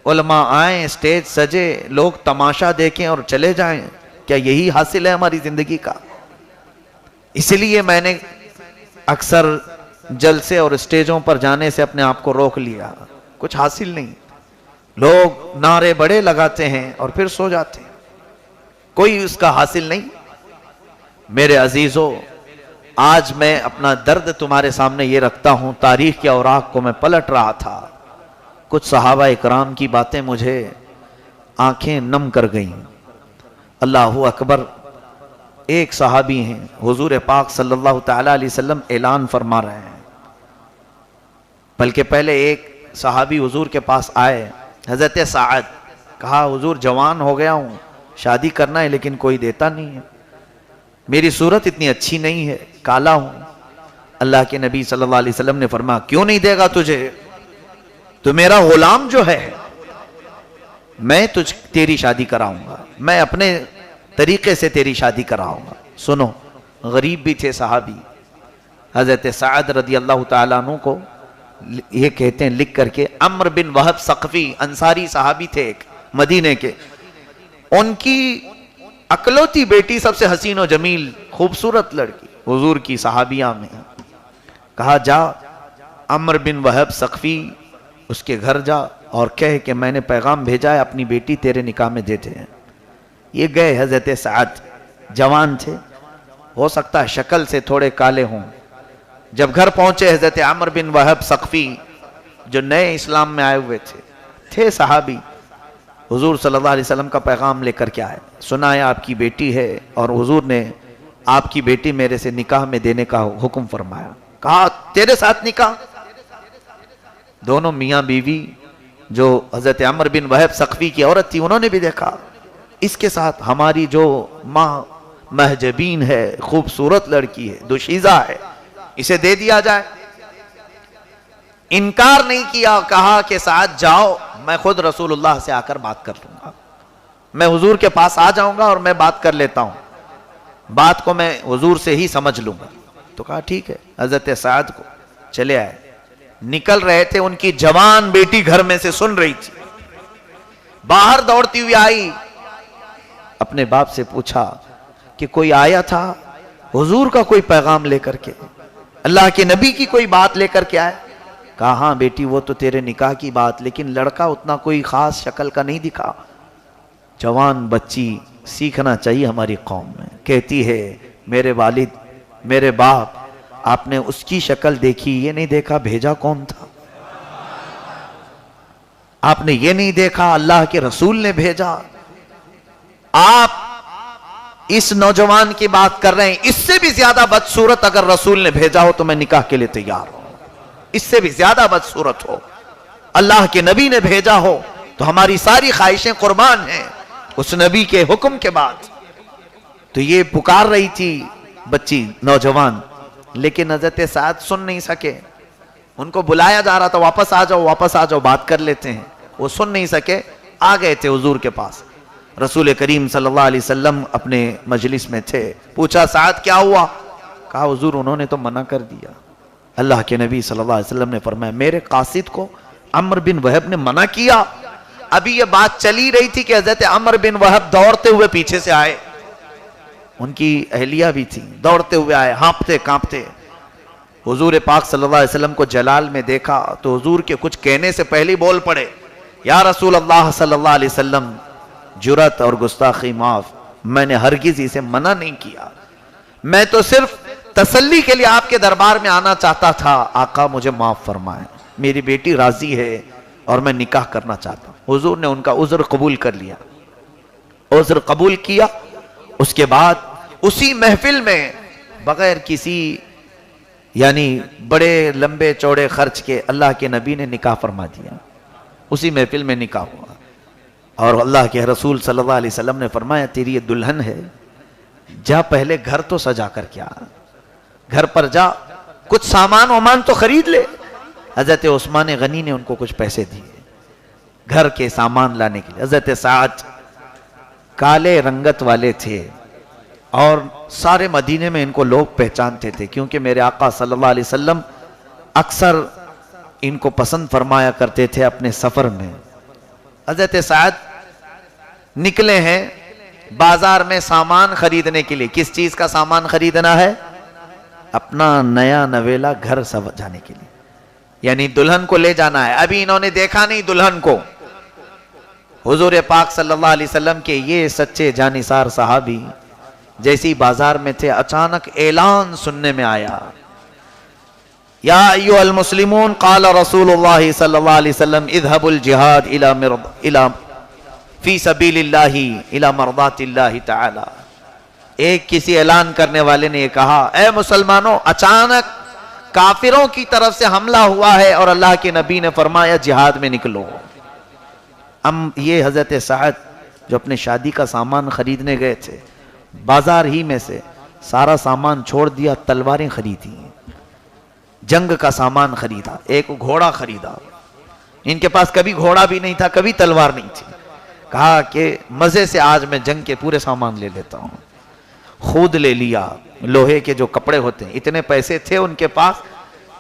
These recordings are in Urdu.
علماء آئیں، اسٹیج سجے، لوگ تماشا دیکھیں اور چلے جائیں، کیا یہی حاصل ہے ہماری زندگی کا؟ اس لیے میں نے اکثر جلسے اور اسٹیجوں پر جانے سے اپنے آپ کو روک لیا. کچھ حاصل نہیں. لوگ نعرے بڑے لگاتے ہیں اور پھر سو جاتے ہیں، کوئی اس کا حاصل نہیں. میرے عزیزو، آج میں اپنا درد تمہارے سامنے یہ رکھتا ہوں. تاریخ کے اوراق کو میں پلٹ رہا تھا، کچھ صحابہ اکرام کی باتیں مجھے آنکھیں نم کر گئیں. اللہ اکبر. ایک صحابی ہیں، حضور پاک صلی اللہ تعالی علیہ وسلم اعلان فرما رہے ہیں. بلکہ پہلے ایک صحابی حضور کے پاس آئے، حضرت سعد. کہا حضور جوان ہو گیا ہوں، شادی کرنا ہے لیکن کوئی دیتا نہیں ہے، میری صورت اتنی اچھی نہیں ہے، کالا ہوں. اللہ کے نبی صلی اللہ علیہ وسلم نے فرمایا کیوں نہیں دے گا تجھے؟ تو میرا غلام جو ہے میں تیری شادی کراؤں گا، میں اپنے طریقے سے تیری شادی کراؤں گا. سنو، غریب بھی تھے صحابی. حضرت سعد رضی اللہ تعالیٰ عنہ کو یہ کہتے ہیں لکھ کر کے، عمر بن وہب ثقفی انصاری صحابی تھے ایک مدینے کے. ان کی اکلوتی بیٹی سب سے حسین و جمیل خوبصورت لڑکی حضور کی صحابیہ میں. کہا جا عمر بن وہب ثقفی اس کے گھر جا اور کہے کہ میں نے پیغام بھیجا ہے اپنی بیٹی تیرے نکاح میں دیتے ہیں. یہ گئے. حضرت سعد جوان تھے، ہو سکتا ہے شکل سے تھوڑے کالے ہوں. جب گھر پہنچے حضرت عمر بن وہب ثقفی جو نئے اسلام میں آئے ہوئے تھے صحابی، حضور صلی اللہ علیہ وسلم کا پیغام لے کر کے آئے. سنا ہے آپ کی بیٹی ہے اور حضور نے آپ کی بیٹی میرے سے نکاح میں دینے کا حکم فرمایا. کہا تیرے ساتھ نکاح؟ دونوں میاں بیوی جو حضرت عمر بن وہب ثقفی کی عورت تھی انہوں نے بھی دیکھا اس کے ساتھ ہماری جو ماں مہجبین ہے، خوبصورت لڑکی ہے، دوشیزہ ہے، اسے دے دیا جائے. انکار نہیں کیا. کہا کہ سعد جاؤ، میں خود رسول اللہ سے آ کر بات کر لوں گا، میں حضور کے پاس آ جاؤں گا اور میں بات کر لیتا ہوں، بات کو میں حضور سے ہی سمجھ لوں گا. تو کہا ٹھیک ہے. حضرت سعد کو چلے آئے. نکل رہے تھے، ان کی جوان بیٹی گھر میں سے سن رہی تھی. باہر دوڑتی ہوئی آئی، اپنے باپ سے پوچھا کہ کوئی آیا تھا حضور کا کوئی پیغام لے کر کے، اللہ کے نبی کی کوئی بات لے کر کے آئے؟ کہا ہاں بیٹی وہ تو تیرے نکاح کی بات، لیکن لڑکا اتنا کوئی خاص شکل کا نہیں دکھا. جوان بچی سیکھنا چاہیے ہماری قوم میں. کہتی ہے میرے والد، میرے باپ، آپ نے اس کی شکل دیکھی، یہ نہیں دیکھا بھیجا کون تھا، آپ نے یہ نہیں دیکھا اللہ کے رسول نے بھیجا. آپ اس نوجوان کی بات کر رہے ہیں، اس سے بھی زیادہ بدصورت اگر رسول نے بھیجا ہو تو میں نکاح کے لیے تیار ہوں. اس سے بھی زیادہ بدصورت ہو، اللہ کے نبی نے بھیجا ہو تو ہماری ساری خواہشیں قربان ہیں اس نبی کے حکم کے بعد. تو یہ پکار رہی تھی بچی نوجوان، لیکن حضرت سعد سن نہیں سکے. ان کو بلایا جا رہا تھا واپس آ جاؤ واپس آ جاؤ بات کر لیتے ہیں، وہ سن نہیں سکے. آ گئے تھے حضور کے پاس. رسول کریم صلی اللہ علیہ وسلم اپنے مجلس میں تھے. پوچھا سعد کیا ہوا؟ کہا حضور انہوں نے تو منع کر دیا. اللہ کے نبی صلی اللہ علیہ وسلم نے فرمایا میرے قاصد کو عمر بن وہب نے منع کیا؟ ابھی یہ بات چلی رہی تھی کہ حضرت عمر بن وہب دوڑتے ہوئے پیچھے سے آئے. ان کی اہلیہ بھی تھی، دوڑتے ہوئے آئے ہانپتے کانپتے. حضور پاک صلی اللہ علیہ وسلم کو جلال میں دیکھا تو حضور کے کچھ کہنے سے پہلے بول پڑے، یا رسول اللہ صلی اللہ علیہ وسلم، جرات اور گستاخی معاف، میں نے ہرگز اسے منع نہیں کیا، میں تو صرف تسلی کے لیے آپ کے دربار میں آنا چاہتا تھا. آقا مجھے معاف فرمائیں، میری بیٹی راضی ہے اور میں نکاح کرنا چاہتا ہوں. حضور نے ان کا عذر قبول کر لیا. عذر قبول کیا. اس کے بعد اسی محفل میں بغیر کسی یعنی بڑے لمبے چوڑے خرچ کے اللہ کے نبی نے نکاح فرما دیا. اسی محفل میں نکاح ہوا اور اللہ کے رسول صلی اللہ علیہ وسلم نے فرمایا تیری یہ دلہن ہے، جا پہلے گھر تو سجا کر کیا، گھر پر جا کچھ سامان وامان تو خرید لے. حضرت عثمان غنی نے ان کو کچھ پیسے دیے گھر کے سامان لانے کے لیے. حضرت سعد کالے رنگت والے تھے اور سارے مدینے میں ان کو لوگ پہچانتے تھے، کیونکہ میرے آقا صلی اللہ علیہ وسلم اکثر ان کو پسند فرمایا کرتے تھے اپنے سفر میں. حضرت سعد نکلے ہیں بازار میں سامان خریدنے کے لیے. کس چیز کا سامان خریدنا ہے؟ اپنا نیا نویلا گھر سجانے کے لیے، یعنی دلہن کو لے جانا ہے. ابھی انہوں نے دیکھا نہیں دلہن کو. حضور پاک صلی اللہ علیہ وسلم کے یہ سچے جانثار صحابی جیسی بازار میں تھے، اچانک اعلان سننے میں آیا، یا ایھا المسلمون قال رسول اللہ صلی اللہ علیہ وسلم اذهبوا الجہاد فی سبیل اللہ الی مرضات اللہ تعالی. ایک کسی اعلان کرنے والے نے یہ کہا، اے مسلمانوں، اچانک کافروں کی طرف سے حملہ ہوا ہے اور اللہ کے نبی نے فرمایا جہاد میں نکلو. یہ حضرت سعد جو اپنے شادی کا سامان خریدنے گئے تھے، بازار ہی میں سے سارا سامان چھوڑ دیا، تلواریں خریدی، جنگ کا سامان خریدا، ایک گھوڑا خریدا. ان کے پاس کبھی گھوڑا بھی نہیں تھا، کبھی تلوار نہیں تھی. کہا کہ مزے سے آج میں جنگ کے پورے سامان لے لیتا ہوں. خود لے لیا، لوہے کے جو کپڑے ہوتے ہیں. اتنے پیسے تھے ان کے پاس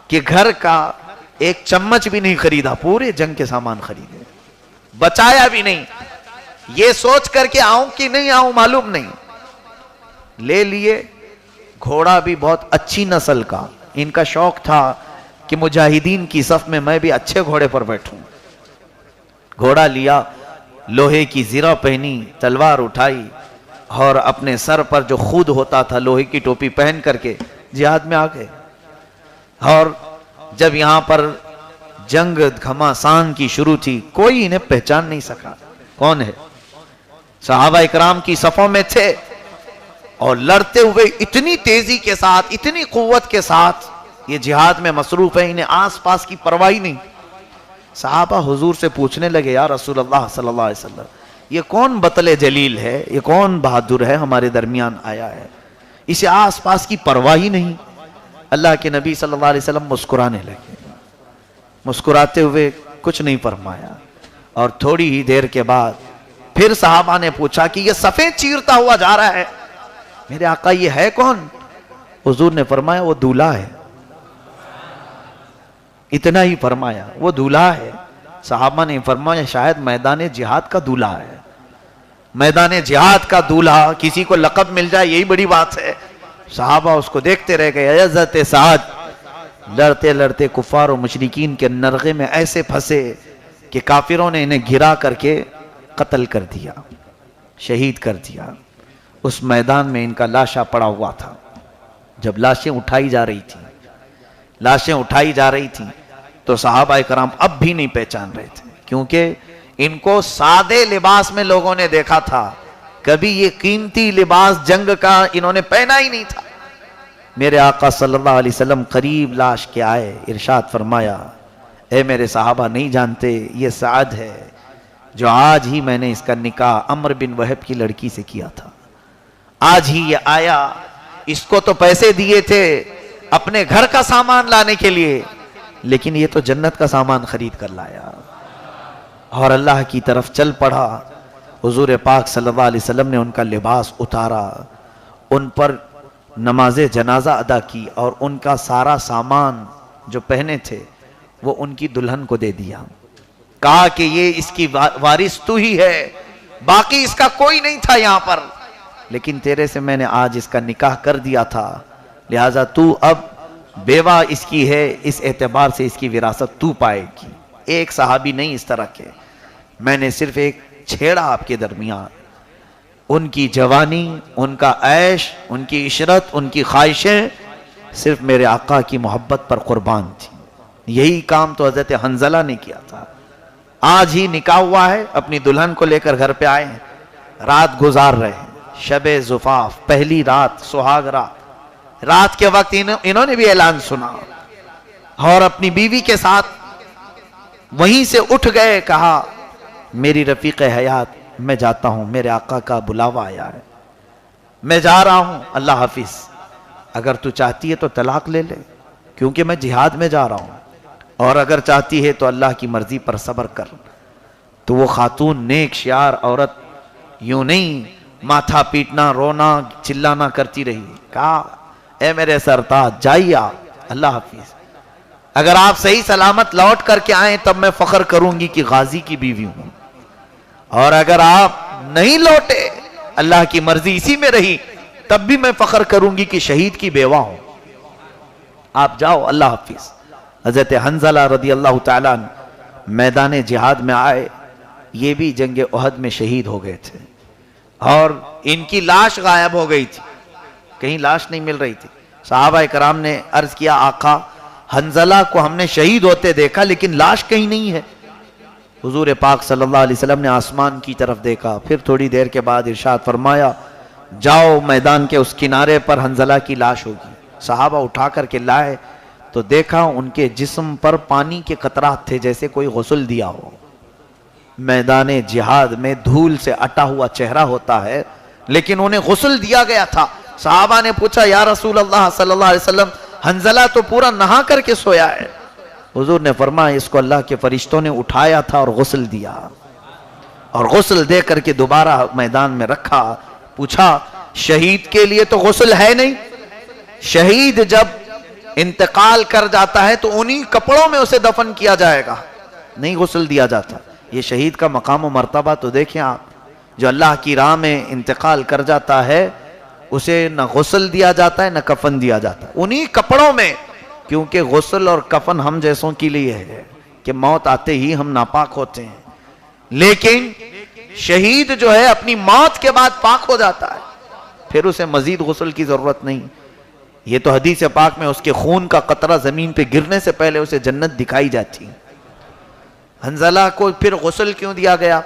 کہ گھر کا ایک چمچ بھی نہیں خریدا، پورے جنگ کے سامان خریدے، بچایا بھی نہیں. یہ سوچ کر کے آؤں کہ نہیں آؤں معلوم نہیں. لے لیے. گھوڑا بھی بہت اچھی نسل کا. ان کا شوق تھا کہ مجاہدین کی صف میں میں بھی اچھے گھوڑے پر بیٹھوں. گھوڑا لیا، لوہے کی زرہ پہنی، تلوار اٹھائی اور اپنے سر پر جو خود ہوتا تھا لوہے کی ٹوپی پہن کر کے جہاد میں آ گئے. اور جب یہاں پر جنگ گھماسان کی شروع تھی، کوئی انہیں پہچان نہیں سکا کون ہے. صحابہ اکرام کی صفوں میں تھے اور لڑتے ہوئے اتنی تیزی کے ساتھ، اتنی قوت کے ساتھ یہ جہاد میں مصروف ہیں، انہیں آس پاس کی پرواہ نہیں. صحابہ حضور سے پوچھنے لگے، یا رسول اللہ صلی اللہ علیہ وسلم، یہ کون بطل جلیل ہے، یہ کون بہادر ہے ہمارے درمیان آیا ہے، اسے آس پاس کی پرواہ ہی نہیں. اللہ کے نبی صلی اللہ علیہ وسلم مسکرانے لگے. مسکراتے ہوئے کچھ نہیں فرمایا. اور تھوڑی ہی دیر کے بعد پھر صحابہ نے پوچھا کہ یہ صفیں چیرتا ہوا جا رہا ہے، میرے آقا یہ ہے کون؟ حضور نے فرمایا وہ دولہا ہے. اتنا ہی فرمایا، وہ دولہا ہے. صحابہ نے فرمایا شاید میدان جہاد کا دولہا ہے. میدان جہاد کا دولہا، کسی کو لقب مل جائے یہی بڑی بات ہے. صحابہ اس کو دیکھتے رہ گئے. حضرت سعد لڑتے لڑتے کفار و مشرکین کے نرغے میں ایسے پھنسے کہ کافروں نے انہیں گھرا کر کے قتل کر دیا، شہید کر دیا. اس میدان میں ان کا لاشا پڑا ہوا تھا. جب لاشیں اٹھائی جا رہی تھیں تو صحابہ کرام اب بھی نہیں پہچان رہے تھے، کیونکہ ان کو سادے لباس میں لوگوں نے دیکھا تھا، کبھی یہ قیمتی لباس جنگ کا انہوں نے پہنا ہی نہیں تھا. میرے آقا صلی اللہ علیہ وسلم قریب لاش کے آئے، ارشاد فرمایا، اے میرے صحابہ نہیں جانتے یہ سعد ہے جو آج ہی میں نے اس کا نکاح عمر بن وہب کی لڑکی سے کیا تھا. آج ہی یہ آیا. اس کو تو پیسے دیے تھے اپنے گھر کا سامان لانے کے لیے، لیکن یہ تو جنت کا سامان خرید کر لایا اور اللہ کی طرف چل پڑا. حضور پاک صلی اللہ علیہ وسلم نے ان کا لباس اتارا، ان پر نماز جنازہ ادا کی اور ان کا سارا سامان جو پہنے تھے وہ ان کی دلہن کو دے دیا. کہا کہ یہ اس کی وارث تو ہی ہے، باقی اس کا کوئی نہیں تھا یہاں پر، لیکن تیرے سے میں نے آج اس کا نکاح کر دیا تھا، لہٰذا تو اب بیوہ اس کی ہے، اس اعتبار سے اس کی وراثت تو پائے گی. ایک صحابی نہیں اس طرح کے، میں نے صرف ایک چھیڑا آپ کے درمیان. ان کی جوانی، ان کا عیش، ان کی عشرت، ان کی خواہشیں صرف میرے آقا کی محبت پر قربان تھی. یہی کام تو حضرت حنظلہ نے کیا تھا. آج ہی نکاح ہوا ہے، اپنی دلہن کو لے کر گھر پہ آئے ہیں، رات گزار رہے ہیں، شب زفاف، پہلی رات، سہاگ رات. رات کے وقت انہوں نے بھی اعلان سنا اور اپنی بیوی کے ساتھ وہیں سے اٹھ گئے. کہا میری رفیق حیات میں جاتا ہوں، میرے آقا کا بلاوا آیا ہے، میں جا رہا ہوں، اللہ حافظ. اگر تو چاہتی ہے تو طلاق لے لے، کیونکہ میں جہاد میں جا رہا ہوں، اور اگر چاہتی ہے تو اللہ کی مرضی پر صبر کر. تو وہ خاتون نیک شیار عورت یوں نہیں ماتھا پیٹنا، رونا، چلانا کرتی رہی. کہا اے میرے سرتاج جائیے آپ، اللہ حافظ. اگر آپ صحیح سلامت لوٹ کر کے آئیں تب میں فخر کروں گی کہ غازی کی بیوی ہوں. اور اگر آپ نہیں لوٹے، اللہ کی مرضی اسی میں رہی، تب بھی میں فخر کروں گی کہ شہید کی بیوہ ہوں۔ آپ جاؤ، اللہ حافظ۔ حضرت حنظلہ رضی اللہ تعالیٰ عنہ میدان جہاد میں آئے، یہ بھی جنگ احد میں شہید ہو گئے تھے، اور ان کی لاش غائب ہو گئی تھی، کہیں لاش نہیں مل رہی تھی۔ صحابہ کرام نے عرض کیا، آقا حنظلہ کو ہم نے شہید ہوتے دیکھا لیکن لاش کہیں نہیں ہے۔ حضور پاک صلی اللہ علیہ وسلم نے آسمان کی طرف دیکھا، پھر تھوڑی دیر کے بعد ارشاد فرمایا، جاؤ میدان کے اس کنارے پر حنظلہ کی لاش ہوگی۔ صحابہ اٹھا کر کے لائے تو دیکھا ان کے جسم پر پانی کے قطرات تھے، جیسے کوئی غسل دیا ہو۔ میدان جہاد میں دھول سے اٹا ہوا چہرہ ہوتا ہے، لیکن انہیں غسل دیا گیا تھا۔ صحابہ نے پوچھا، یا رسول اللہ صلی اللہ علیہ وسلم، حنظلہ تو پورا نہا کر کے سویا ہے۔ حضور نے فرمایا، اس کو اللہ کے فرشتوں نے اٹھایا تھا اور غسل دیا، اور غسل دے کر کے دوبارہ میدان میں رکھا۔ پوچھا، شہید کے لیے تو غسل ہے نہیں؟ شہید جب انتقال کر جاتا ہے تو انہی کپڑوں میں اسے دفن کیا جائے گا، نہیں غسل دیا جاتا۔ یہ شہید کا مقام و مرتبہ تو دیکھیں آپ، جو اللہ کی راہ میں انتقال کر جاتا ہے اسے نہ غسل دیا جاتا ہے نہ کفن دیا جاتا ہے، انہی کپڑوں میں، کیونکہ غسل اور کفن ہم جیسوں کے لیے ہے کہ موت آتے ہی ہم ناپاک ہوتے ہیں، لیکن شہید جو ہے اپنی موت کے بعد پاک ہو جاتا ہے، پھر اسے مزید غسل کی ضرورت نہیں۔ یہ تو حدیث پاک میں اس کے خون کا قطرہ زمین پہ گرنے سے پہلے اسے جنت دکھائی جاتی۔ حنظلہ کو پھر غسل کیوں دیا گیا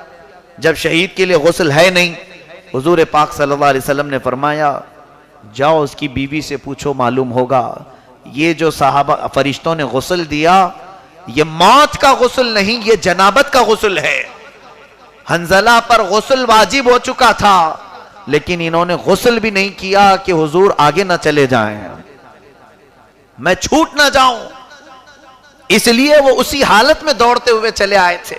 جب شہید کے لیے غسل ہے نہیں؟ حضور پاک صلی اللہ علیہ وسلم نے فرمایا، جاؤ اس کی بیوی سے پوچھو، معلوم ہوگا یہ جو صحابہ فرشتوں نے غسل دیا یہ موت کا غسل نہیں، یہ جنابت کا غسل ہے۔ حنظلہ پر غسل واجب ہو چکا تھا، لیکن انہوں نے غسل بھی نہیں کیا کہ حضور آگے نہ چلے جائیں، میں چھوٹ نہ جاؤں، اس لیے وہ اسی حالت میں دوڑتے ہوئے چلے آئے تھے۔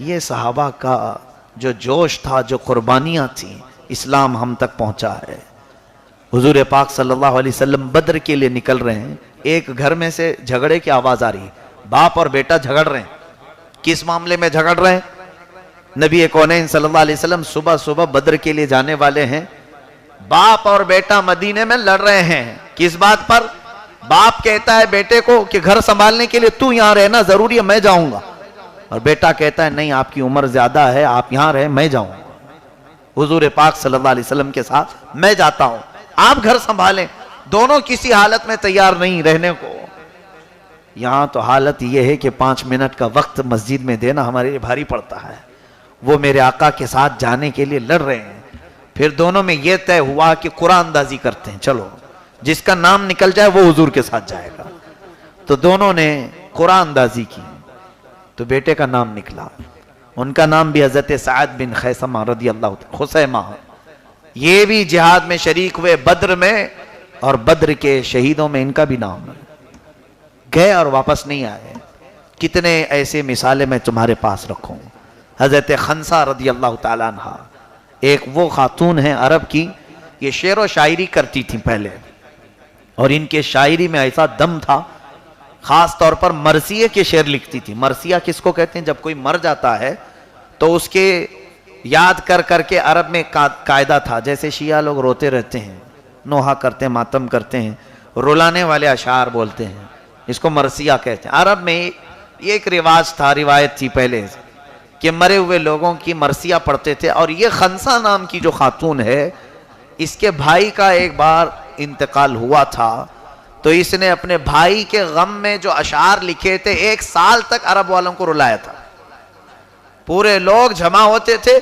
یہ صحابہ کا جو جوش تھا، جو قربانیاں تھیں، اسلام ہم تک پہنچا ہے۔ حضور پاک صلی اللہ علیہ وسلم بدر کے لیے نکل رہے ہیں، ایک گھر میں سے جھگڑے کی آواز آ رہی ہے، باپ اور بیٹا جھگڑ رہے ہیں۔ کس معاملے میں جھگڑ رہے ہیں؟ نبی کونین صلی اللہ علیہ وسلم صبح صبح بدر کے لیے جانے والے ہیں، باپ اور بیٹا مدینے میں لڑ رہے ہیں۔ کس بات پر؟ باپ کہتا ہے بیٹے کو کہ گھر سنبھالنے کے لیے تو یہاں رہنا ضروری ہے، میں جاؤں گا، اور بیٹا کہتا ہے نہیں، آپ کی عمر زیادہ ہے، آپ یہاں رہیں، میں جاؤں گا حضور پاک صلی اللہ علیہ وسلم کے ساتھ، میں جاتا ہوں، آپ گھر سنبھالیں۔ دونوں کسی حالت میں تیار نہیں رہنے کو۔ یہاں تو حالت یہ ہے کہ 5 منٹ کا وقت مسجد میں دینا ہمارے لیے بھاری پڑتا ہے، وہ میرے آقا کے ساتھ جانے کے لیے لڑ رہے ہیں۔ پھر دونوں میں یہ طے ہوا کہ قرآن اندازی کرتے ہیں، چلو جس کا نام نکل جائے وہ حضور کے ساتھ جائے گا۔ تو دونوں نے قرآن اندازی کی، تو بیٹے کا نام نکلا، ان کا نام بھی حضرت سعد بن خیثمہ رضی اللہ عنہ، خسیمہ، یہ بھی جہاد میں شریک ہوئے بدر میں، اور بدر کے شہیدوں میں ان کا بھی نام ہے۔ گئے اور واپس نہیں آئے۔ کتنے ایسے مثالیں میں تمہارے پاس رکھوں۔ حضرت خنسہ رضی اللہ تعالیٰ عنہ، ایک وہ خاتون ہیں عرب کی، یہ شعر و شاعری کرتی تھیں پہلے، اور ان کے شاعری میں ایسا دم تھا، خاص طور پر مرثیے کے شعر لکھتی تھی۔ مرثیہ کس کو کہتے ہیں؟ جب کوئی مر جاتا ہے تو اس کے یاد کر کر کے عرب میں قاعدہ تھا، جیسے شیعہ لوگ روتے رہتے ہیں، نوحہ کرتے ہیں، ماتم کرتے ہیں، رلانے والے اشعار بولتے ہیں، اس کو مرثیہ کہتے ہیں۔ عرب میں یہ ایک رواج تھا، روایت تھی پہلے کہ مرے ہوئے لوگوں کی مرثیہ پڑھتے تھے۔ اور یہ خنسہ نام کی جو خاتون ہے، اس کے بھائی کا ایک بار انتقال ہوا تھا، تو اس نے اپنے بھائی کے غم میں جو اشعار لکھے تھے 1 سال تک عرب والوں کو رلایا تھا۔ پورے لوگ جمع ہوتے تھے،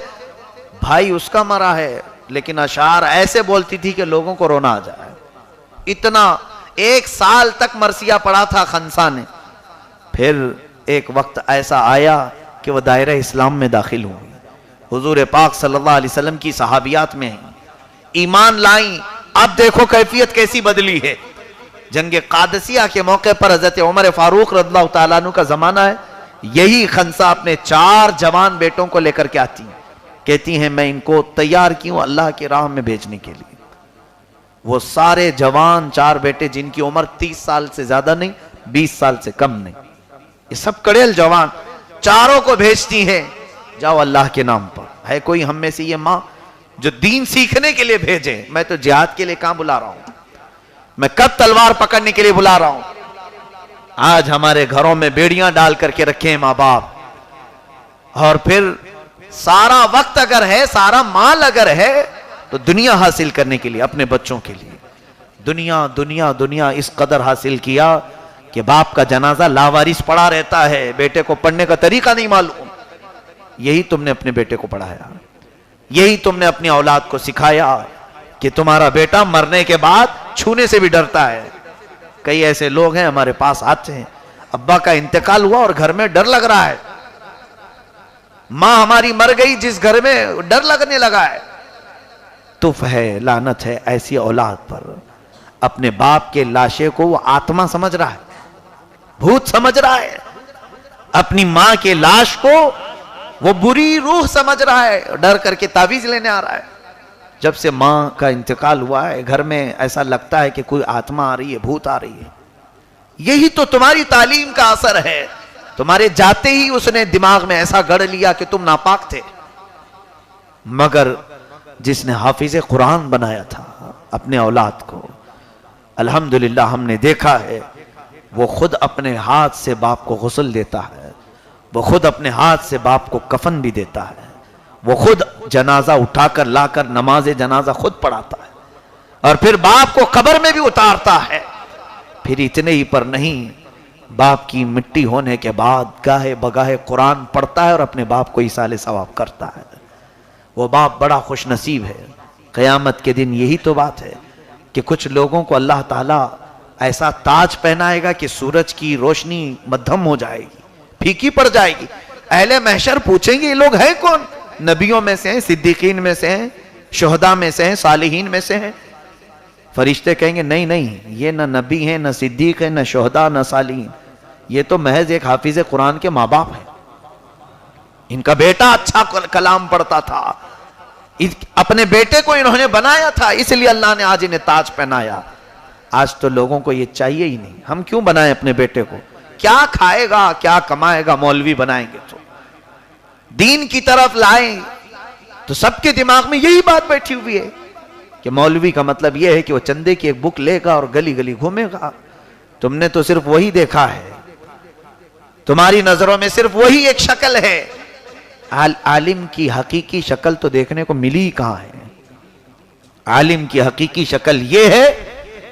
بھائی اس کا مرا ہے، لیکن اشعار ایسے بولتی تھی کہ لوگوں کو رونا آ جائے۔ اتنا 1 سال تک مرثیہ پڑھا تھا خنسہ نے۔ پھر ایک وقت ایسا آیا کہ وہ دائرہ اسلام میں داخل ہوئی، حضور پاک صلی اللہ علیہ وسلم کی صحابیات میں ایمان لائیں۔ اب دیکھو کیفیت کیسی بدلی ہے۔ جنگ قادسیہ کے موقع پر حضرت عمر فاروق رضی اللہ تعالیٰ عنہ کا زمانہ ہے، یہی خنسہ اپنے 4 جوان بیٹوں کو لے کر کے آتی ہیں، کہتی ہیں میں ان کو تیار کی ہوں اللہ کی راہ میں بھیجنے کے لیے۔ وہ سارے جوان 4 بیٹے جن کی عمر 30 سال سے زیادہ نہیں، 20 سال سے کم نہیں، یہ سب کڑیل جوان، چاروں کو بھیجتی ہیں۔ جاؤ اللہ کے نام پر. ہے کوئی ہم میں سے یہ ماں جو دین سیکھنے کے لیے بھیجے؟ میں تو جہاد کے لیے کہاں بلا رہا ہوں، میں کب تلوار پکڑنے کے لیے بلا رہا ہوں. آج ہمارے گھروں میں بیڑیاں ڈال کر کے رکھے ہیں ماں باپ، اور پھر سارا وقت اگر ہے، سارا مال اگر ہے تو دنیا حاصل کرنے کے لیے، اپنے بچوں کے لیے دنیا دنیا دنیا اس قدر حاصل کیا کہ باپ کا جنازہ لاوارث پڑا رہتا ہے، بیٹے کو پڑھنے کا طریقہ نہیں معلوم. یہی تم نے اپنے بیٹے کو پڑھایا، یہی تم نے اپنی اولاد کو سکھایا کہ تمہارا بیٹا مرنے کے بعد چھونے سے بھی ڈرتا ہے. کئی ایسے لوگ ہیں ہمارے پاس آتے ہیں، ابا کا انتقال ہوا اور گھر میں ڈر لگ رہا ہے، ماں ہماری مر گئی جس گھر میں ڈر لگنے لگا ہے. تف ہے، لعنت ہے ایسی اولاد پر. اپنے باپ کے لاشے کو وہ آتما سمجھ رہا ہے، بھوت سمجھ رہا ہے. اپنی ماں کے لاش کو وہ بری روح سمجھ رہا ہے، ڈر کر کے تعویذ لینے آ رہا ہے. جب سے ماں کا انتقال ہوا ہے گھر میں ایسا لگتا ہے کہ کوئی آتما آ رہی ہے، بھوت آ رہی ہے. یہی تو تمہاری تعلیم کا اثر ہے. تمہارے جاتے ہی اس نے دماغ میں ایسا گڑھ لیا کہ تم ناپاک تھے. مگر جس نے حافظ قرآن بنایا تھا اپنے اولاد کو، الحمدللہ ہم نے دیکھا ہے وہ خود اپنے ہاتھ سے باپ کو غسل دیتا ہے، وہ خود اپنے ہاتھ سے باپ کو کفن بھی دیتا ہے، وہ خود جنازہ اٹھا کر لا کر نماز جنازہ خود پڑھاتا ہے، اور پھر باپ کو قبر میں بھی اتارتا ہے. پھر اتنے ہی پر نہیں، باپ کی مٹی ہونے کے بعد گاہے بگاہے قرآن پڑھتا ہے اور اپنے باپ کو ایصال ثواب کرتا ہے. وہ باپ بڑا خوش نصیب ہے. قیامت کے دن یہی تو بات ہے کہ کچھ لوگوں کو اللہ تعالیٰ ایسا تاج پہنائے گا کہ سورج کی روشنی مدھم ہو جائے گی، پھیکی پڑ جائے گی. اہل محشر پوچھیں گے یہ لوگ ہیں کون؟ نبیوں میں سے ہیں، صدیقین میں سے ہیں، شہداء میں سے ہیں، صالحین میں سے ہیں. فرشتے کہیں گے نہیں نہیں، یہ نہ نبی ہیں، نہ صدیق ہیں، نہ شہداء، نہ صالحین، یہ تو محض ایک حافظ قرآن کے ماں باپ ہیں. ان کا بیٹا اچھا کلام پڑھتا تھا، اپنے بیٹے کو انہوں نے بنایا تھا، اس لیے اللہ نے آج انہیں تاج پہنایا. آج تو لوگوں کو یہ چاہیے ہی نہیں. ہم کیوں بنائیں اپنے بیٹے کو؟ کیا کھائے گا، کیا کمائے گا؟ مولوی بنائیں گے تو دین کی طرف لائیں تو سب کے دماغ میں یہی بات بیٹھی ہوئی ہے کہ مولوی کا مطلب یہ ہے کہ وہ چندے کی ایک بک لے گا اور گلی گلی گھومے گا. تم نے تو صرف وہی دیکھا ہے، تمہاری نظروں میں صرف وہی ایک شکل ہے. عالم کی حقیقی شکل تو دیکھنے کو ملی ہی کہاں ہے. عالم کی حقیقی شکل یہ ہے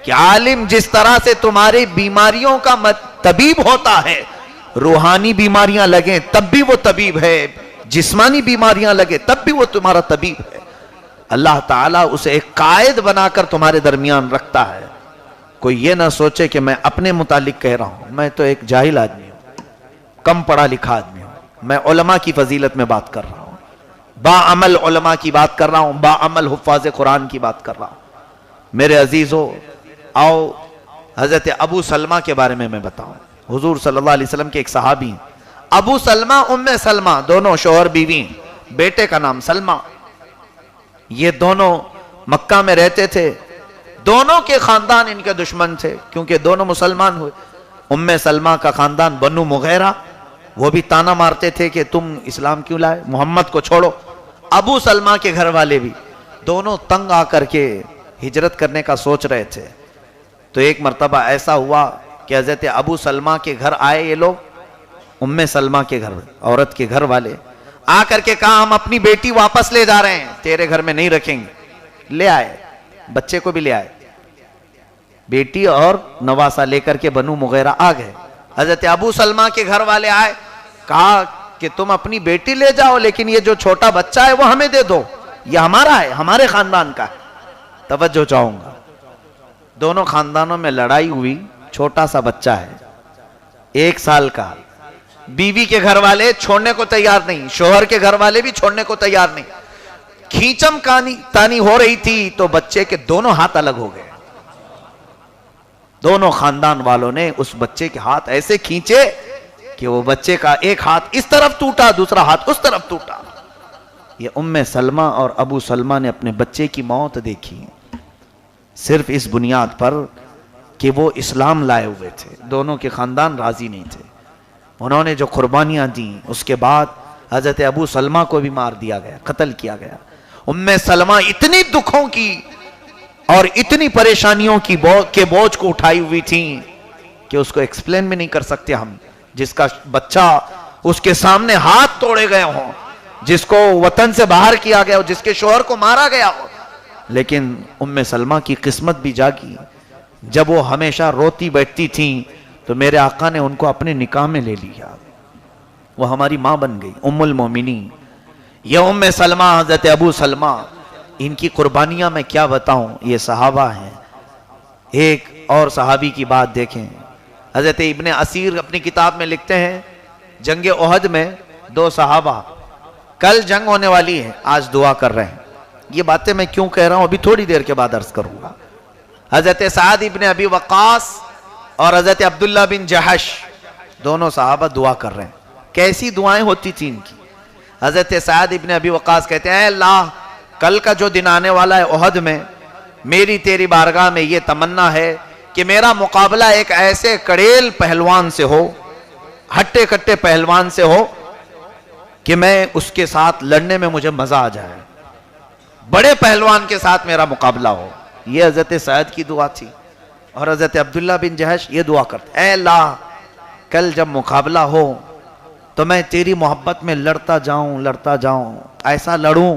کہ عالم جس طرح سے تمہاری بیماریوں کا طبیب ہوتا ہے، روحانی بیماریاں لگیں تب بھی وہ طبیب ہے، جسمانی بیماریاں لگے تب بھی وہ تمہارا طبیب ہے. اللہ تعالیٰ اسے ایک قائد بنا کر تمہارے درمیان رکھتا ہے. کوئی یہ نہ سوچے کہ میں اپنے متعلق کہہ رہا ہوں، میں تو ایک جاہل آدمی ہوں، کم پڑھا لکھا آدمی ہوں. میں علماء کی فضیلت میں بات کر رہا ہوں، با عمل علماء کی بات کر رہا ہوں، با عمل حفاظ قرآن کی بات کر رہا ہوں. میرے عزیزو، آؤ حضرت ابو سلمہ کے بارے میں بتاؤں. حضور صلی اللہ علیہ وسلم کے ایک صحابی، ابو سلمہ ام سلمہ، دونوں شوہر بیوی، بیٹے کا نام سلمہ. یہ دونوں مکہ میں رہتے تھے. دونوں کے خاندان ان کے دشمن تھے کیونکہ دونوں مسلمان ہوئے. ام سلمہ کا خاندان بنو مغیرہ، وہ بھی تانا مارتے تھے کہ تم اسلام کیوں لائے، محمد کو چھوڑو. ابو سلمہ کے گھر والے بھی دونوں تنگ آ کر کے ہجرت کرنے کا سوچ رہے تھے. تو ایک مرتبہ ایسا ہوا کہ حضرت ابو سلمہ کے گھر آئے یہ لوگ، ام سلمہ کے گھر، عورت کے گھر والے آ کر کے کہا ہم اپنی بیٹی واپس لے جا رہے ہیں، تیرے گھر میں نہیں رکھیں گے. لے آئے، بچے کو بھی لے آئے، بیٹی اور نواسہ لے کر کے بنو مغیرہ آ گئے. حضرت ابو سلمہ کے گھر والے آئے، کہا کہ تم اپنی بیٹی لے جاؤ لیکن یہ جو چھوٹا بچہ ہے وہ ہمیں دے دو، یہ ہمارا ہے، ہمارے خاندان کا ہے. توجہ چاہوں گا، دونوں خاندانوں میں لڑائی ہوئی. چھوٹا سا بچہ ہے 1 سال کا، بیوی کے گھر والے چھوڑنے کو تیار نہیں، شوہر کے گھر والے بھی چھوڑنے کو تیار نہیں. کھینچم تانی ہو رہی تھی تو بچے کے دونوں ہاتھ الگ ہو گئے. دونوں خاندان والوں نے اس بچے کے ہاتھ ایسے کھینچے کہ وہ بچے کا ایک ہاتھ اس طرف ٹوٹا، دوسرا ہاتھ اس طرف ٹوٹا. یہ ام سلمہ اور ابو سلمہ نے اپنے بچے کی موت دیکھی صرف اس بنیاد پر کہ وہ اسلام لائے ہوئے تھے. تھے، دونوں کے خاندان راضی نہیں تھے. انہوں نے جو قربانیاں دیں اس کے بعد حضرت ابو سلمہ کو بھی مار دیا گیا، قتل کیا گیا۔ ام سلمہ اتنی دکھوں کی اور اتنی پریشانیوں کی کے بوجھ کو اٹھائی ہوئی تھیں کہ اس کو ایکسپلین بھی نہیں کر سکتے ہم۔ جس کا بچہ اس کے سامنے ہاتھ توڑے گئے ہوں، جس کو وطن سے باہر کیا گیا ہو، جس کے شوہر کو مارا گیا ہو، لیکن ام سلمہ کی قسمت بھی جاگی۔ جب وہ ہمیشہ روتی بیٹھتی تھیں تو میرے آقا نے ان کو اپنے نکاح میں لے لیا، وہ ہماری ماں بن گئی، ام المومنین۔ یہ ام سلمہ، حضرت ابو سلمہ، ان کی قربانیاں میں کیا بتاؤں، یہ صحابہ ہیں۔ ایک اور صحابی کی بات دیکھیں، حضرت ابن اسیر اپنی کتاب میں لکھتے ہیں جنگ احد میں 2 صحابہ، کل جنگ ہونے والی ہے، آج دعا کر رہے ہیں۔ یہ باتیں میں کیوں کہہ رہا ہوں ابھی تھوڑی دیر کے بعد عرض کروں گا۔ حضرت سعد ابن ابی وقاص اور حضرت عبداللہ بن جہش، دونوں صحابہ دعا کر رہے ہیں۔ کیسی دعائیں ہوتی تھیں ان کی؟ حضرت سعد ابن ابی وقاص کہتے ہیں، اے اللہ، کل کا جو دن آنے والا ہے احد میں، میری تیری بارگاہ میں یہ تمنا ہے کہ میرا مقابلہ ایک ایسے کڑیل پہلوان سے ہو، ہٹے کٹے پہلوان سے ہو کہ میں اس کے ساتھ لڑنے میں مجھے مزہ آ جائے، بڑے پہلوان کے ساتھ میرا مقابلہ ہو۔ یہ حضرت سعد کی دعا تھی۔ اور حضرت عبداللہ بن جہش یہ دعا کرتے، اے اللہ، کل جب مقابلہ ہو تو میں تیری محبت میں لڑتا جاؤں، ایسا لڑوں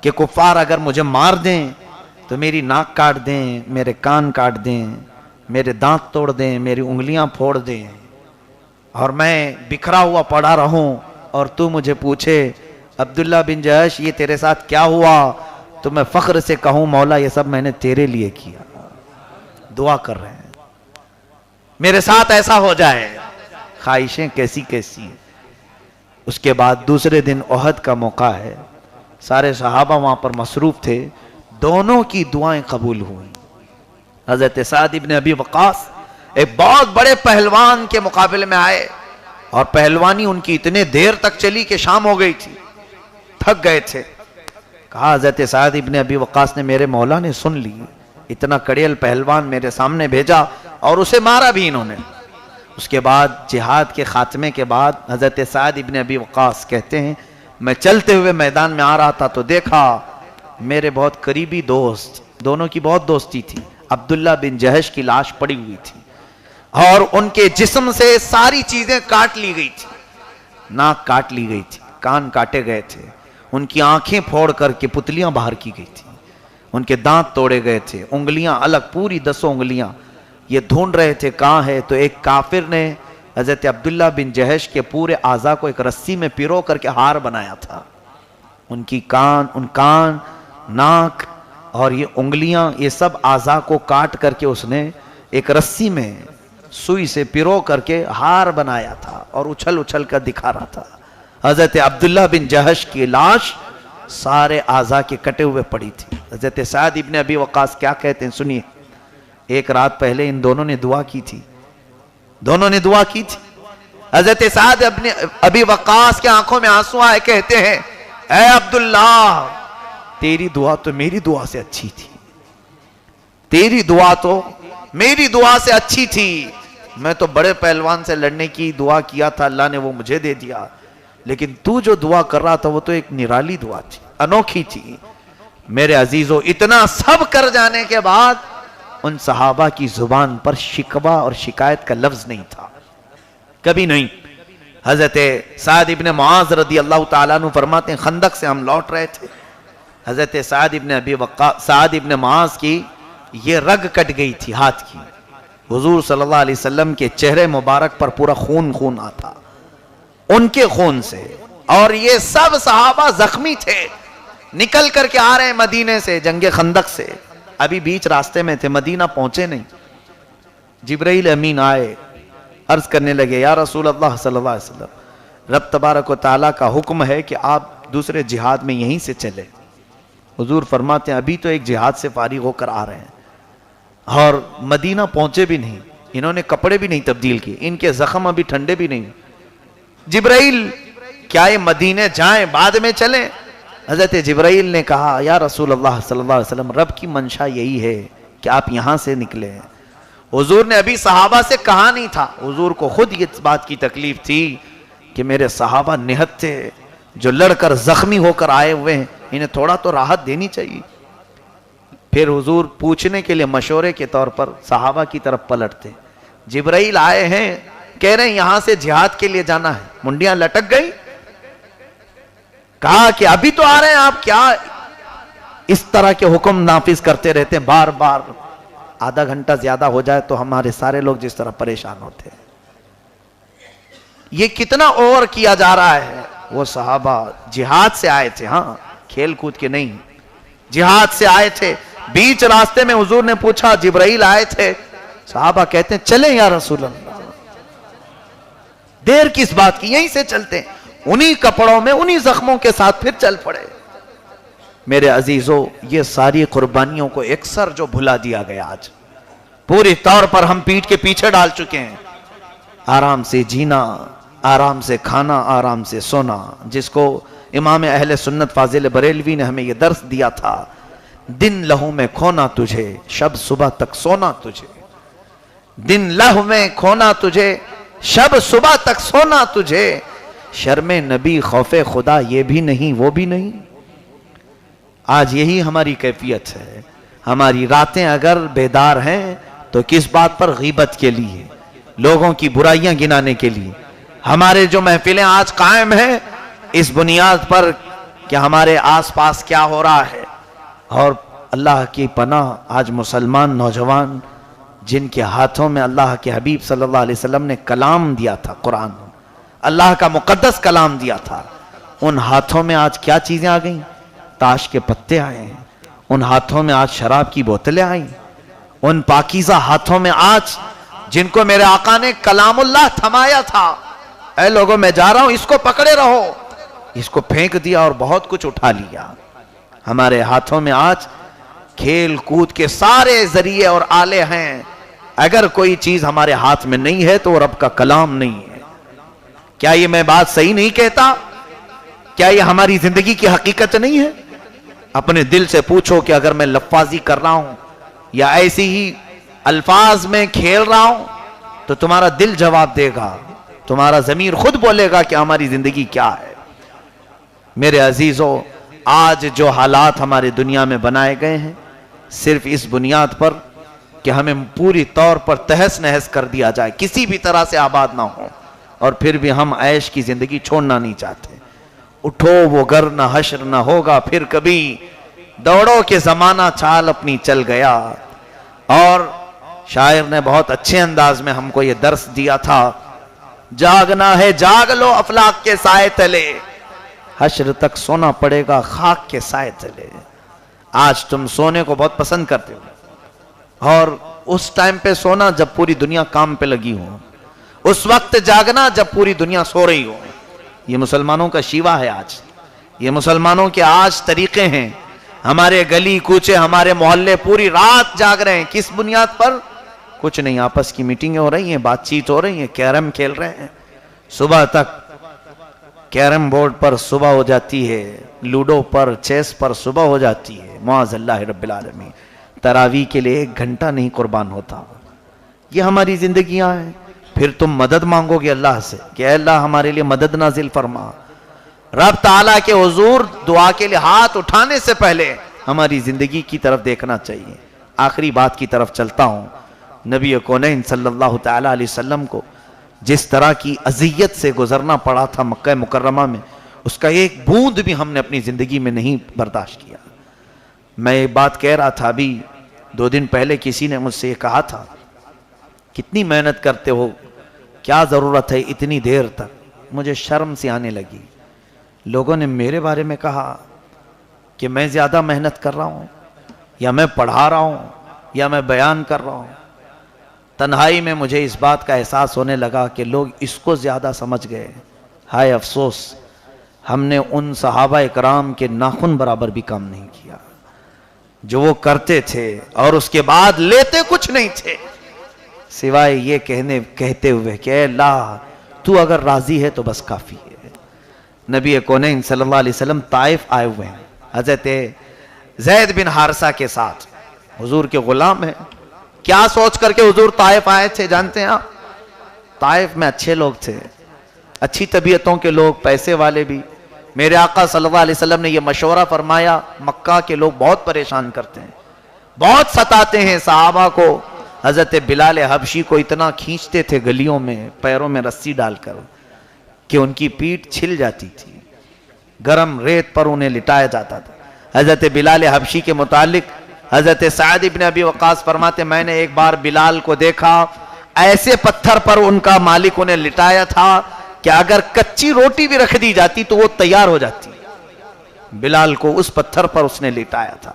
کہ کفار اگر مجھے مار دیں تو میری ناک کاٹ دیں، میرے کان کاٹ دیں، میرے دانت توڑ دیں، میری انگلیاں پھوڑ دیں، اور میں بکھرا ہوا پڑا رہوں اور تو مجھے پوچھے عبداللہ بن جہش یہ تیرے ساتھ کیا ہوا، تو میں فخر سے کہوں مولا یہ سب میں نے تیرے لیے کیا۔ دعا کر رہے ہیں میرے ساتھ ایسا ہو جائے۔ خواہشیں کیسی کیسی ہیں۔ اس کے بعد دوسرے دن احد کا موقع ہے، سارے صحابہ وہاں پر مصروف تھے، دونوں کی دعائیں قبول ہوئیں۔ حضرت سعد ابن ابی وقاص ایک بہت بڑے پہلوان کے مقابلے میں آئے، اور پہلوانی ان کی اتنے دیر تک چلی کہ شام ہو گئی تھی، تھک گئے تھے۔ کہا حضرت سعد ابن ابی وقاص نے، میرے مولا نے سن لی، اتنا کڑیل پہلوان میرے سامنے بھیجا اور اسے مارا بھی انہوں نے۔ اس کے بعد جہاد کے خاتمے کے بعد حضرت سعد ابن ابی وقاص کہتے ہیں، میں چلتے ہوئے میدان میں آ رہا تھا تو دیکھا میرے بہت قریبی دوست، دونوں کی بہت دوستی تھی، عبداللہ بن جہش کی لاش پڑی ہوئی تھی، اور ان کے جسم سے ساری چیزیں کاٹ لی گئی تھی، ناک کاٹ لی گئی تھی، کان کاٹے گئے تھے، ان کی آنکھیں پھوڑ کر کے پتلیاں باہر کی گئی تھی، ان کے دانت توڑے گئے تھے، انگلیاں الگ، پوری 10 انگلیاں۔ یہ ڈھونڈ رہے تھے کہاں ہے، تو ایک کافر نے حضرت عبداللہ بن جہش کے پورے اعضاء کو ایک رسی میں پیرو کر کے ہار بنایا تھا۔ ان کان، ناک اور یہ انگلیاں، یہ سب اعضاء کو کاٹ کر کے اس نے ایک رسی میں سوئی سے پیرو کر کے ہار بنایا تھا، اور اچھل کر دکھا رہا تھا۔ حضرت عبداللہ بن جہش کی لاش سارے اعضاء کے کٹے ہوئے پڑی تھی۔ حضرت سعد ابن ابی وقاص کیا کہتے ہیں سنیے، ایک رات پہلے ان دونوں نے دعا کی تھی، حضرت سعد ابن ابی وقاص کے آنکھوں میں آنسو آئے، کہتے ہیں، اے عبداللہ، تیری دعا تو میری دعا سے اچھی تھی، تیری دعا تو میری دعا سے اچھی تھی، میں تو بڑے پہلوان سے لڑنے کی دعا کیا تھا، اللہ نے وہ مجھے دے دیا، لیکن تو جو دعا کر رہا تھا وہ تو ایک نرالی دعا تھی، انوکھی تھی۔ میرے عزیزو، اتنا سب کر جانے کے بعد ان صحابہ کی زبان پر شکوہ اور شکایت کا لفظ نہیں تھا، کبھی نہیں۔ حضرت سعد ابن معاذ رضی اللہ تعالیٰ عنہ فرماتے ہیں، خندق سے ہم لوٹ رہے تھے، حضرت سعد ابن معاذ کی یہ رگ کٹ گئی تھی ہاتھ کی، حضور صلی اللہ علیہ وسلم کے چہرے مبارک پر پورا خون آتا ان کے خون سے، اور یہ سب صحابہ زخمی تھے، نکل کر کے آ رہے ہیں مدینے سے، جنگ خندق سے، ابھی بیچ راستے میں تھے، مدینہ پہنچے نہیں۔ جبرائیل امین آئے، عرض کرنے لگے، یا رسول اللہ صلی اللہ علیہ وسلم، رب تبارک و تعالیٰ کا حکم ہے کہ آپ دوسرے جہاد میں یہیں سے چلے۔ حضور فرماتے ہیں، ابھی تو ایک جہاد سے فارغ ہو کر آ رہے ہیں، اور مدینہ پہنچے بھی نہیں، انہوں نے کپڑے بھی نہیں تبدیل کیے، ان کے زخم ابھی ٹھنڈے بھی نہیں۔ جبرائیل، کیا یہ مدینے جائیں بعد میں چلیں؟ حضرت جبرائیل نے کہا، یا رسول اللہ صلی اللہ علیہ وسلم، رب کی منشا یہی ہے کہ آپ یہاں سے نکلے ہیں۔ حضور نے ابھی صحابہ سے کہا نہیں تھا، حضور کو خود یہ بات کی تکلیف تھی کہ میرے صحابہ نہت تھے، جو لڑ کر زخمی ہو کر آئے ہوئے ہیں، انہیں تھوڑا تو راحت دینی چاہیے۔ پھر حضور پوچھنے کے لیے مشورے کے طور پر صحابہ کی طرف پلٹتے، جبرائیل آئے ہیں، کہہ رہے ہیں یہاں سے جہاد کے لیے جانا ہے۔ منڈیاں لٹک گئی، کہا کہ ابھی تو آ رہے ہیں آپ، کیا اس طرح کے حکم نافذ کرتے رہتے ہیں بار بار؟ آدھا گھنٹہ زیادہ ہو جائے تو ہمارے سارے لوگ جس طرح پریشان ہوتے ہیں، یہ کتنا اوور کیا جا رہا ہے۔ وہ صحابہ جہاد سے آئے تھے، ہاں کھیل کود کے نہیں، جہاد سے آئے تھے۔ بیچ راستے میں حضور نے پوچھا، جبرائیل آئے تھے، صحابہ کہتے ہیں چلیں یا رسول اللہ، دیر کس بات کی، یہیں سے چلتے ہیں۔ انہی کپڑوں میں انہی زخموں کے ساتھ پھر چل پڑے۔ میرے عزیزو، یہ ساری قربانیوں کو اکثر جو بھلا دیا گیا، آج پوری طور پر ہم پیٹھ کے پیچھے ڈال چکے ہیں۔ آرام سے جینا، آرام سے کھانا، آرام سے سونا، جس کو امام اہل سنت فاضل بریلوی نے ہمیں یہ درس دیا تھا، دن لہو میں کھونا تجھے، شب صبح تک سونا تجھے، دن لہو میں کھونا تجھے، شب صبح تک سونا تجھے، شرم نبی خوف خدا یہ بھی نہیں وہ بھی نہیں۔ آج یہی ہماری کیفیت ہے۔ ہماری راتیں اگر بیدار ہیں تو کس بات پر؟ غیبت کے لیے، لوگوں کی برائیاں گنانے کے لیے۔ ہمارے جو محفلیں آج قائم ہیں اس بنیاد پر کہ ہمارے آس پاس کیا ہو رہا ہے، اور اللہ کی پناہ آج مسلمان نوجوان جن کے ہاتھوں میں اللہ کے حبیب صلی اللہ علیہ وسلم نے کلام دیا تھا، قرآن، اللہ کا مقدس کلام دیا تھا، ان ہاتھوں میں آج کیا چیزیں آ گئیں؟ تاش کے پتے آئے ہیں، ان ہاتھوں میں آج شراب کی بوتلیں آئیں، ان پاکیزہ ہاتھوں میں آج جن کو میرے آقا نے کلام اللہ تھمایا تھا، اے لوگوں میں جا رہا ہوں اس کو پکڑے رہو، اس کو پھینک دیا اور بہت کچھ اٹھا لیا۔ ہمارے ہاتھوں میں آج کھیل کود کے سارے ذریعے اور آلے ہیں، اگر کوئی چیز ہمارے ہاتھ میں نہیں ہے تو وہ رب کا کلام نہیں ہے۔ کیا یہ میں بات صحیح نہیں کہتا؟ کیا یہ ہماری زندگی کی حقیقت نہیں ہے؟ اپنے دل سے پوچھو کہ اگر میں لفاظی کر رہا ہوں یا ایسی ہی الفاظ میں کھیل رہا ہوں تو تمہارا دل جواب دے گا، تمہارا ضمیر خود بولے گا کہ ہماری زندگی کیا ہے۔ میرے عزیزو، آج جو حالات ہمارے دنیا میں بنائے گئے ہیں صرف اس بنیاد پر کہ ہمیں پوری طور پر تہس نہس کر دیا جائے، کسی بھی طرح سے آباد نہ ہو، اور پھر بھی ہم عیش کی زندگی چھوڑنا نہیں چاہتے۔ اٹھو وہ گر نہ حشر نہ ہوگا پھر کبھی، دوڑو کہ زمانہ چال اپنی چل گیا۔ اور شاعر نے بہت اچھے انداز میں ہم کو یہ درس دیا تھا، جاگنا ہے جاگ لو افلاک کے سائے تلے، حشر تک سونا پڑے گا خاک کے سائے تلے۔ آج تم سونے کو بہت پسند کرتے ہو، اور اس ٹائم پہ سونا جب پوری دنیا کام پہ لگی ہو، اس وقت جاگنا جب پوری دنیا سو رہی ہو۔ یہ مسلمانوں کا شیوا ہے آج، یہ مسلمانوں کے آج طریقے ہیں۔ ہمارے گلی کوچے، ہمارے محلے پوری رات جاگ رہے ہیں، کس بنیاد پر؟ کچھ نہیں، آپس کی میٹنگیں ہو رہی ہیں، بات چیت ہو رہی ہیں، کیرم کھیل رہے ہیں، صبح تک کیرم بورڈ پر صبح ہو جاتی ہے، لوڈو پر، چیس پر صبح ہو جاتی ہے، معاذ اللہ رب العالمین۔ تراویح کے لیے 1 گھنٹہ نہیں قربان ہوتا۔ یہ ہماری زندگیاں ہیں۔ پھر تم مدد مانگو گے اللہ سے کہ اے اللہ ہمارے لیے مدد نازل فرما۔ رب تعالیٰ کے حضور دعا کے لیے ہاتھ اٹھانے سے پہلے ہماری زندگی کی طرف دیکھنا چاہیے۔ آخری بات کی طرف چلتا ہوں۔ نبی کونین صلی اللہ تعالیٰ علیہ وسلم کو جس طرح کی اذیت سے گزرنا پڑا تھا مکہ مکرمہ میں، اس کا ایک بوند بھی ہم نے اپنی زندگی میں نہیں برداشت کیا۔ میں یہ بات کہہ رہا تھا، ابھی 2 دن پہلے کسی نے مجھ سے یہ کہا تھا، کتنی محنت کرتے ہو، کیا ضرورت ہے اتنی دیر تک؟ مجھے شرم سی آنے لگی۔ لوگوں نے میرے بارے میں کہا کہ میں زیادہ محنت کر رہا ہوں، یا میں پڑھا رہا ہوں، یا میں بیان کر رہا ہوں۔ تنہائی میں مجھے اس بات کا احساس ہونے لگا کہ لوگ اس کو زیادہ سمجھ گئے۔ ہائے افسوس، ہم نے ان صحابہ اکرام کے ناخن برابر بھی کام نہیں کیا جو وہ کرتے تھے، اور اس کے بعد لیتے کچھ نہیں تھے سوائے یہ کہتے ہوئے کہ اے اللہ تو اگر راضی ہے تو بس کافی ہے۔ نبی کونین صلی اللہ علیہ وسلم طائف آئے ہوئے ہیں، حضرت زید بن حارثہ کے ساتھ، حضور کے غلام ہیں۔ کیا سوچ کر کے حضور طائف آئے تھے جانتے ہیں آپ؟ طائف میں اچھے لوگ تھے، اچھی طبیعتوں کے لوگ، پیسے والے بھی، میرے آقا صلی اللہ علیہ وسلم نے یہ مشورہ فرمایا، مکہ کے لوگ بہت پریشان کرتے ہیں، بہت ستاتے ہیں صحابہ کو۔ حضرت بلال حبشی کو اتنا کھینچتے تھے گلیوں میں پیروں میں رسی ڈال کر کہ ان کی پیٹھ چھل جاتی تھی، گرم ریت پر انہیں لٹایا جاتا تھا۔ حضرت بلال حبشی کے متعلق حضرت سعد ابن ابی وقاص فرماتے، میں نے ایک بار بلال کو دیکھا، ایسے پتھر پر ان کا مالک انہیں لٹایا تھا کہ اگر کچی روٹی بھی رکھ دی جاتی تو وہ تیار ہو جاتی۔ بلال کو اس پتھر پر اس نے لٹایا تھا۔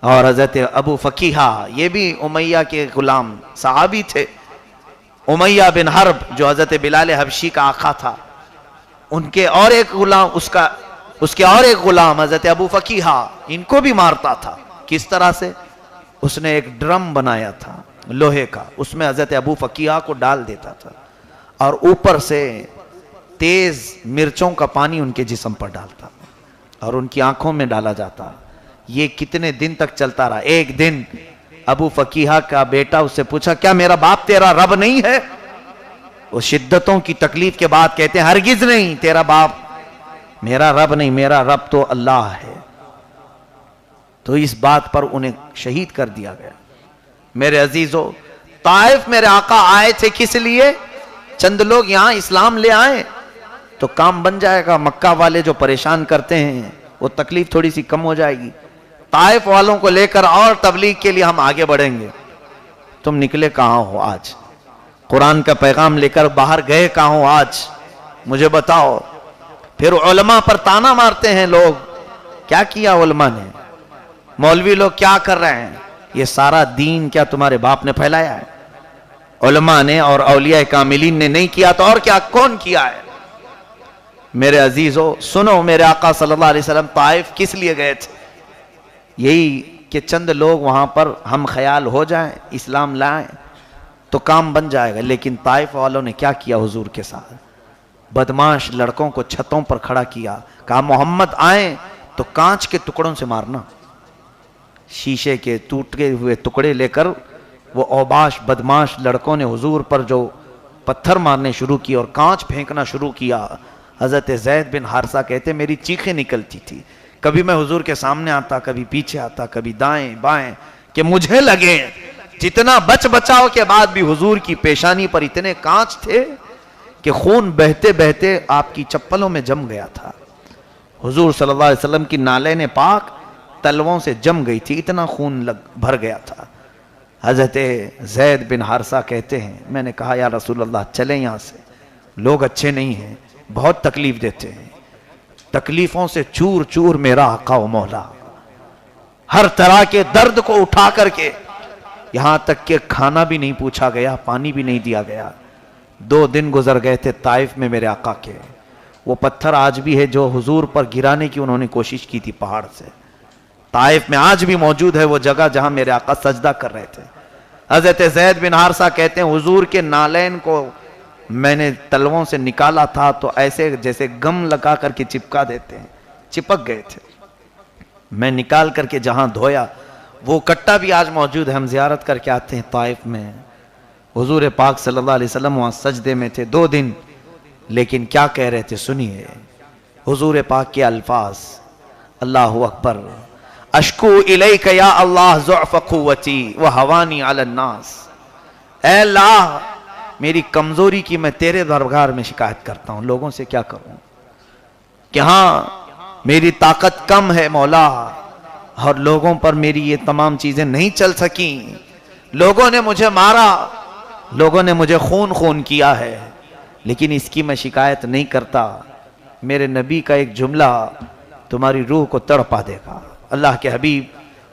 اور حضرت ابو فقیہہ، یہ بھی امیہ کے غلام صحابی تھے، امیہ بن حرب جو حضرت بلال حبشی کا آقا تھا، ان کے اور ایک غلام، اس کے اور ایک غلام حضرت ابو فقیہہ، ان کو بھی مارتا تھا۔ کس طرح سے؟ اس نے ایک ڈرم بنایا تھا لوہے کا، اس میں حضرت ابو فقیہہ کو ڈال دیتا تھا اور اوپر سے تیز مرچوں کا پانی ان کے جسم پر ڈالتا اور ان کی آنکھوں میں ڈالا جاتا۔ یہ کتنے دن تک چلتا رہا۔ ایک دن ابو فقیہہ کا بیٹا اس سے پوچھا، کیا میرا باپ تیرا رب نہیں ہے؟ وہ شدتوں کی تکلیف کے بعد کہتے ہیں، ہرگز نہیں، تیرا باپ میرا رب نہیں، میرا رب تو اللہ ہے۔ تو اس بات پر انہیں شہید کر دیا گیا۔ میرے عزیزو، طائف میرے آقا آئے تھے کس لیے؟ چند لوگ یہاں اسلام لے آئے تو کام بن جائے گا، مکہ والے جو پریشان کرتے ہیں وہ تکلیف تھوڑی سی کم ہو جائے گی، طائف والوں کو لے کر اور تبلیغ کے لیے ہم آگے بڑھیں گے۔ تم نکلے کہاں ہو آج؟ قرآن کا پیغام لے کر باہر گئے کہاں ہو آج؟ مجھے بتاؤ۔ پھر علماء پر تانا مارتے ہیں لوگ، کیا کیا علماء نے؟ مولوی لوگ کیا کر رہے ہیں؟ یہ سارا دین کیا تمہارے باپ نے پھیلایا ہے؟ علماء نے اور اولیاء کاملین نے نہیں کیا تو اور کیا کون کیا ہے؟ میرے عزیزو سنو، میرے آقا صلی اللہ علیہ وسلم طائف کس لیے گئے تھے؟ یہی کہ چند لوگ وہاں پر ہم خیال ہو جائیں، اسلام لائیں تو کام بن جائے گا۔ لیکن طائف والوں نے کیا کیا حضور کے ساتھ؟ بدماش لڑکوں کو چھتوں پر کھڑا کیا، کہا محمد آئیں تو کانچ کے ٹکڑوں سے مارنا۔ شیشے کے ٹوٹے ہوئے ٹکڑے لے کر وہ اوباش بدماش لڑکوں نے حضور پر جو پتھر مارنے شروع کی اور کانچ پھینکنا شروع کیا۔ حضرت زید بن حارثہ کہتے میری چیخیں نکلتی تھی، کبھی میں حضور کے سامنے آتا، کبھی پیچھے آتا، کبھی دائیں بائیں، کہ مجھے لگے جتنا بچاؤ کے بعد بھی حضور کی پیشانی پر اتنے کانچ تھے کہ خون بہتے بہتے آپ کی چپلوں میں جم گیا تھا۔ حضور صلی اللہ علیہ وسلم کی نالین پاک تلووں سے جم گئی تھی، اتنا خون بھر گیا تھا۔ حضرت زید بن حارثہ کہتے ہیں میں نے کہا یا رسول اللہ چلیں یہاں سے، لوگ اچھے نہیں ہیں، بہت تکلیف دیتے ہیں، تکلیفوں سے چور چور میرا آقا و مولا، ہر طرح کے درد کو اٹھا کر کے، یہاں تک کہ کھانا بھی نہیں پوچھا گیا، پانی بھی نہیں دیا گیا۔ 2 دن گزر گئے تھے طائف میں میرے آقا کے، وہ پتھر آج بھی ہے جو حضور پر گرانے کی انہوں نے کوشش کی تھی پہاڑ سے، طائف میں آج بھی موجود ہے وہ جگہ جہاں میرے آقا سجدہ کر رہے تھے۔ حضرت زید بن حارثہ کہتے ہیں حضور کے نالین کو میں نے تلووں سے نکالا تھا تو ایسے جیسے گم لگا کر کے چپکا دیتے ہیں، چپک گئے تھے۔ میں نکال کر کے جہاں دھویا وہ کٹا بھی آج موجود ہے، ہم زیارت کر کے آتے ہیں طائف میں۔ حضور پاک صلی اللہ علیہ وسلم وہاں سجدے میں تھے 2 دن، لیکن کیا کہہ رہے تھے سنیے حضور پاک کے الفاظ، اللہ اکبر، اشکو الیک یا اللہ ضعف قوتی وہوانی علی الناس، اے اللہ میری کمزوری کی میں تیرے دربار میں شکایت کرتا ہوں، لوگوں سے کیا کروں کہ ہاں میری طاقت کم ہے مولا، اور لوگوں پر میری یہ تمام چیزیں نہیں چل سکیں، لوگوں نے مجھے مارا، لوگوں نے مجھے خون کیا ہے، لیکن اس کی میں شکایت نہیں کرتا۔ میرے نبی کا ایک جملہ تمہاری روح کو تڑپا دے گا۔ اللہ کے حبیب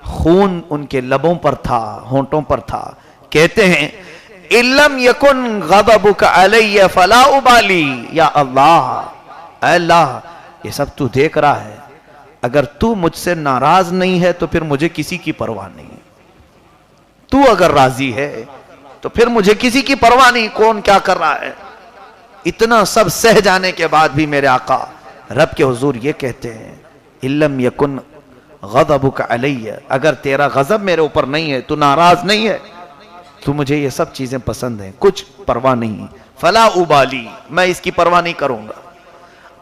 خون ان کے لبوں پر تھا، ہونٹوں پر تھا، کہتے ہیں اِلَّمْ يَكُنْ غَضَبُكَ عَلَيَّ فَلَا أُبَالِي، یا اللہ، اے اللہ یہ سب تو دیکھ رہا ہے، اگر تو مجھ سے ناراض نہیں ہے تو پھر مجھے کسی کی پرواہ نہیں، تو اگر راضی ہے تو پھر مجھے کسی کی پرواہ نہیں، کون کیا کر رہا ہے۔ اتنا سب سہ جانے کے بعد بھی میرے آقا رب کے حضور یہ کہتے ہیں اِلَّمْ يَكُنْ غضبک علیہ، اگر تیرا غضب میرے اوپر نہیں ہے، تو ناراض نہیں ہے، تو مجھے یہ سب چیزیں پسند ہیں، کچھ پرواہ نہیں، فلا ابالی، میں اس کی پرواہ نہیں کروں گا۔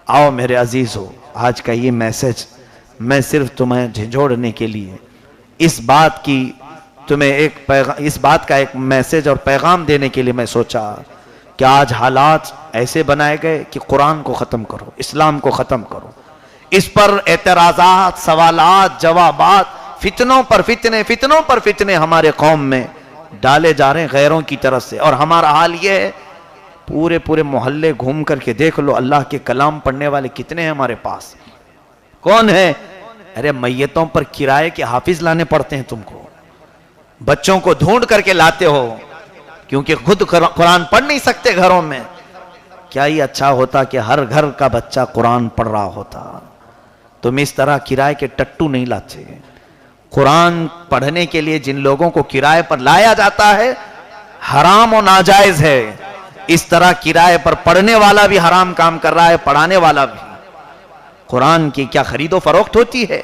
آؤ میرے عزیزو، آج کا یہ میسج میں صرف تمہیں جھنجھوڑنے کے لیے اس بات کا ایک میسج اور پیغام دینے کے لیے میں سوچا کہ آج حالات ایسے بنائے گئے کہ قرآن کو ختم کرو، اسلام کو ختم کرو. اس پر اعتراضات، سوالات، جوابات، فتنوں پر فتنے ہمارے قوم میں ڈالے جا رہے ہیں غیروں کی طرف سے. اور ہمارا حال یہ ہے، پورے محلے گھوم کر کے دیکھ لو اللہ کے کلام پڑھنے والے کتنے ہیں ہمارے پاس. کون ہے؟ ارے میتوں پر کرائے کے حافظ لانے پڑتے ہیں تم کو، بچوں کو ڈھونڈ کر کے لاتے ہو کیونکہ خود قرآن پڑھ نہیں سکتے گھروں میں. کیا یہ اچھا ہوتا کہ ہر گھر کا بچہ قرآن پڑھ رہا ہوتا؟ تم اس طرح کرائے کے ٹٹو نہیں لاتے. قرآن پڑھنے کے لیے جن لوگوں کو کرائے پر لایا جاتا ہے حرام و ناجائز ہے. اس طرح کرائے پر پڑھنے والا بھی حرام کام کر رہا ہے، پڑھانے والا بھی. قرآن کی کیا خرید و فروخت ہوتی ہے؟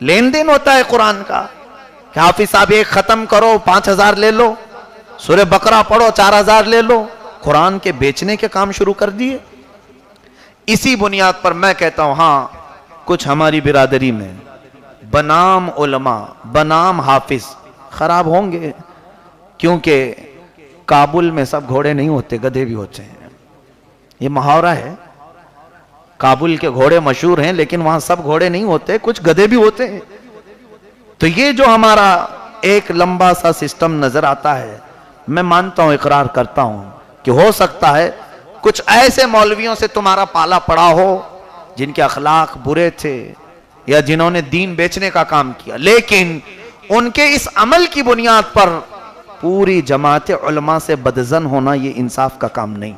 لین دین ہوتا ہے قرآن کا کہ حافظ صاحب ایک ختم کرو 5,000 لے لو، سورہ بقرہ پڑھو 4,000 لے لو. قرآن کے بیچنے کے کام شروع کر دیے. اسی بنیاد پر میں کہتا ہوں ہاں کچھ ہماری برادری میں بنام علماء، بنام حافظ خراب ہوں گے، کیونکہ کابل میں سب گھوڑے نہیں ہوتے، گدھے بھی ہوتے ہیں. یہ محاورہ ہے. کابل کے گھوڑے مشہور ہیں لیکن وہاں سب گھوڑے نہیں ہوتے، کچھ گدھے بھی ہوتے ہیں. تو یہ جو ہمارا ایک لمبا سا سسٹم نظر آتا ہے، میں مانتا ہوں، اقرار کرتا ہوں کہ ہو سکتا ہے کچھ ایسے مولویوں سے تمہارا پالا پڑا ہو جن کے اخلاق برے تھے یا جنہوں نے دین بیچنے کا کام کیا، لیکن ان کے اس عمل کی بنیاد پر پوری جماعت علماء سے بدظن ہونا یہ انصاف کا کام نہیں.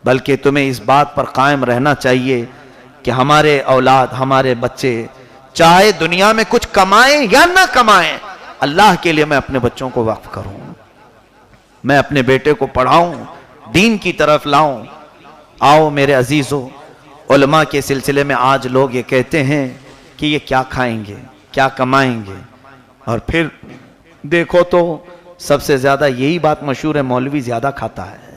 بلکہ تمہیں اس بات پر قائم رہنا چاہیے کہ ہمارے اولاد، ہمارے بچے چاہے دنیا میں کچھ کمائیں یا نہ کمائیں، اللہ کے لیے میں اپنے بچوں کو وقف کروں، میں اپنے بیٹے کو پڑھاؤں، دین کی طرف لاؤں. آؤ میرے عزیزو، علماء کے سلسلے میں آج لوگ یہ کہتے ہیں کہ یہ کیا کھائیں گے، کیا کمائیں گے، اور پھر دیکھو تو سب سے زیادہ یہی بات مشہور ہے، مولوی زیادہ کھاتا ہے،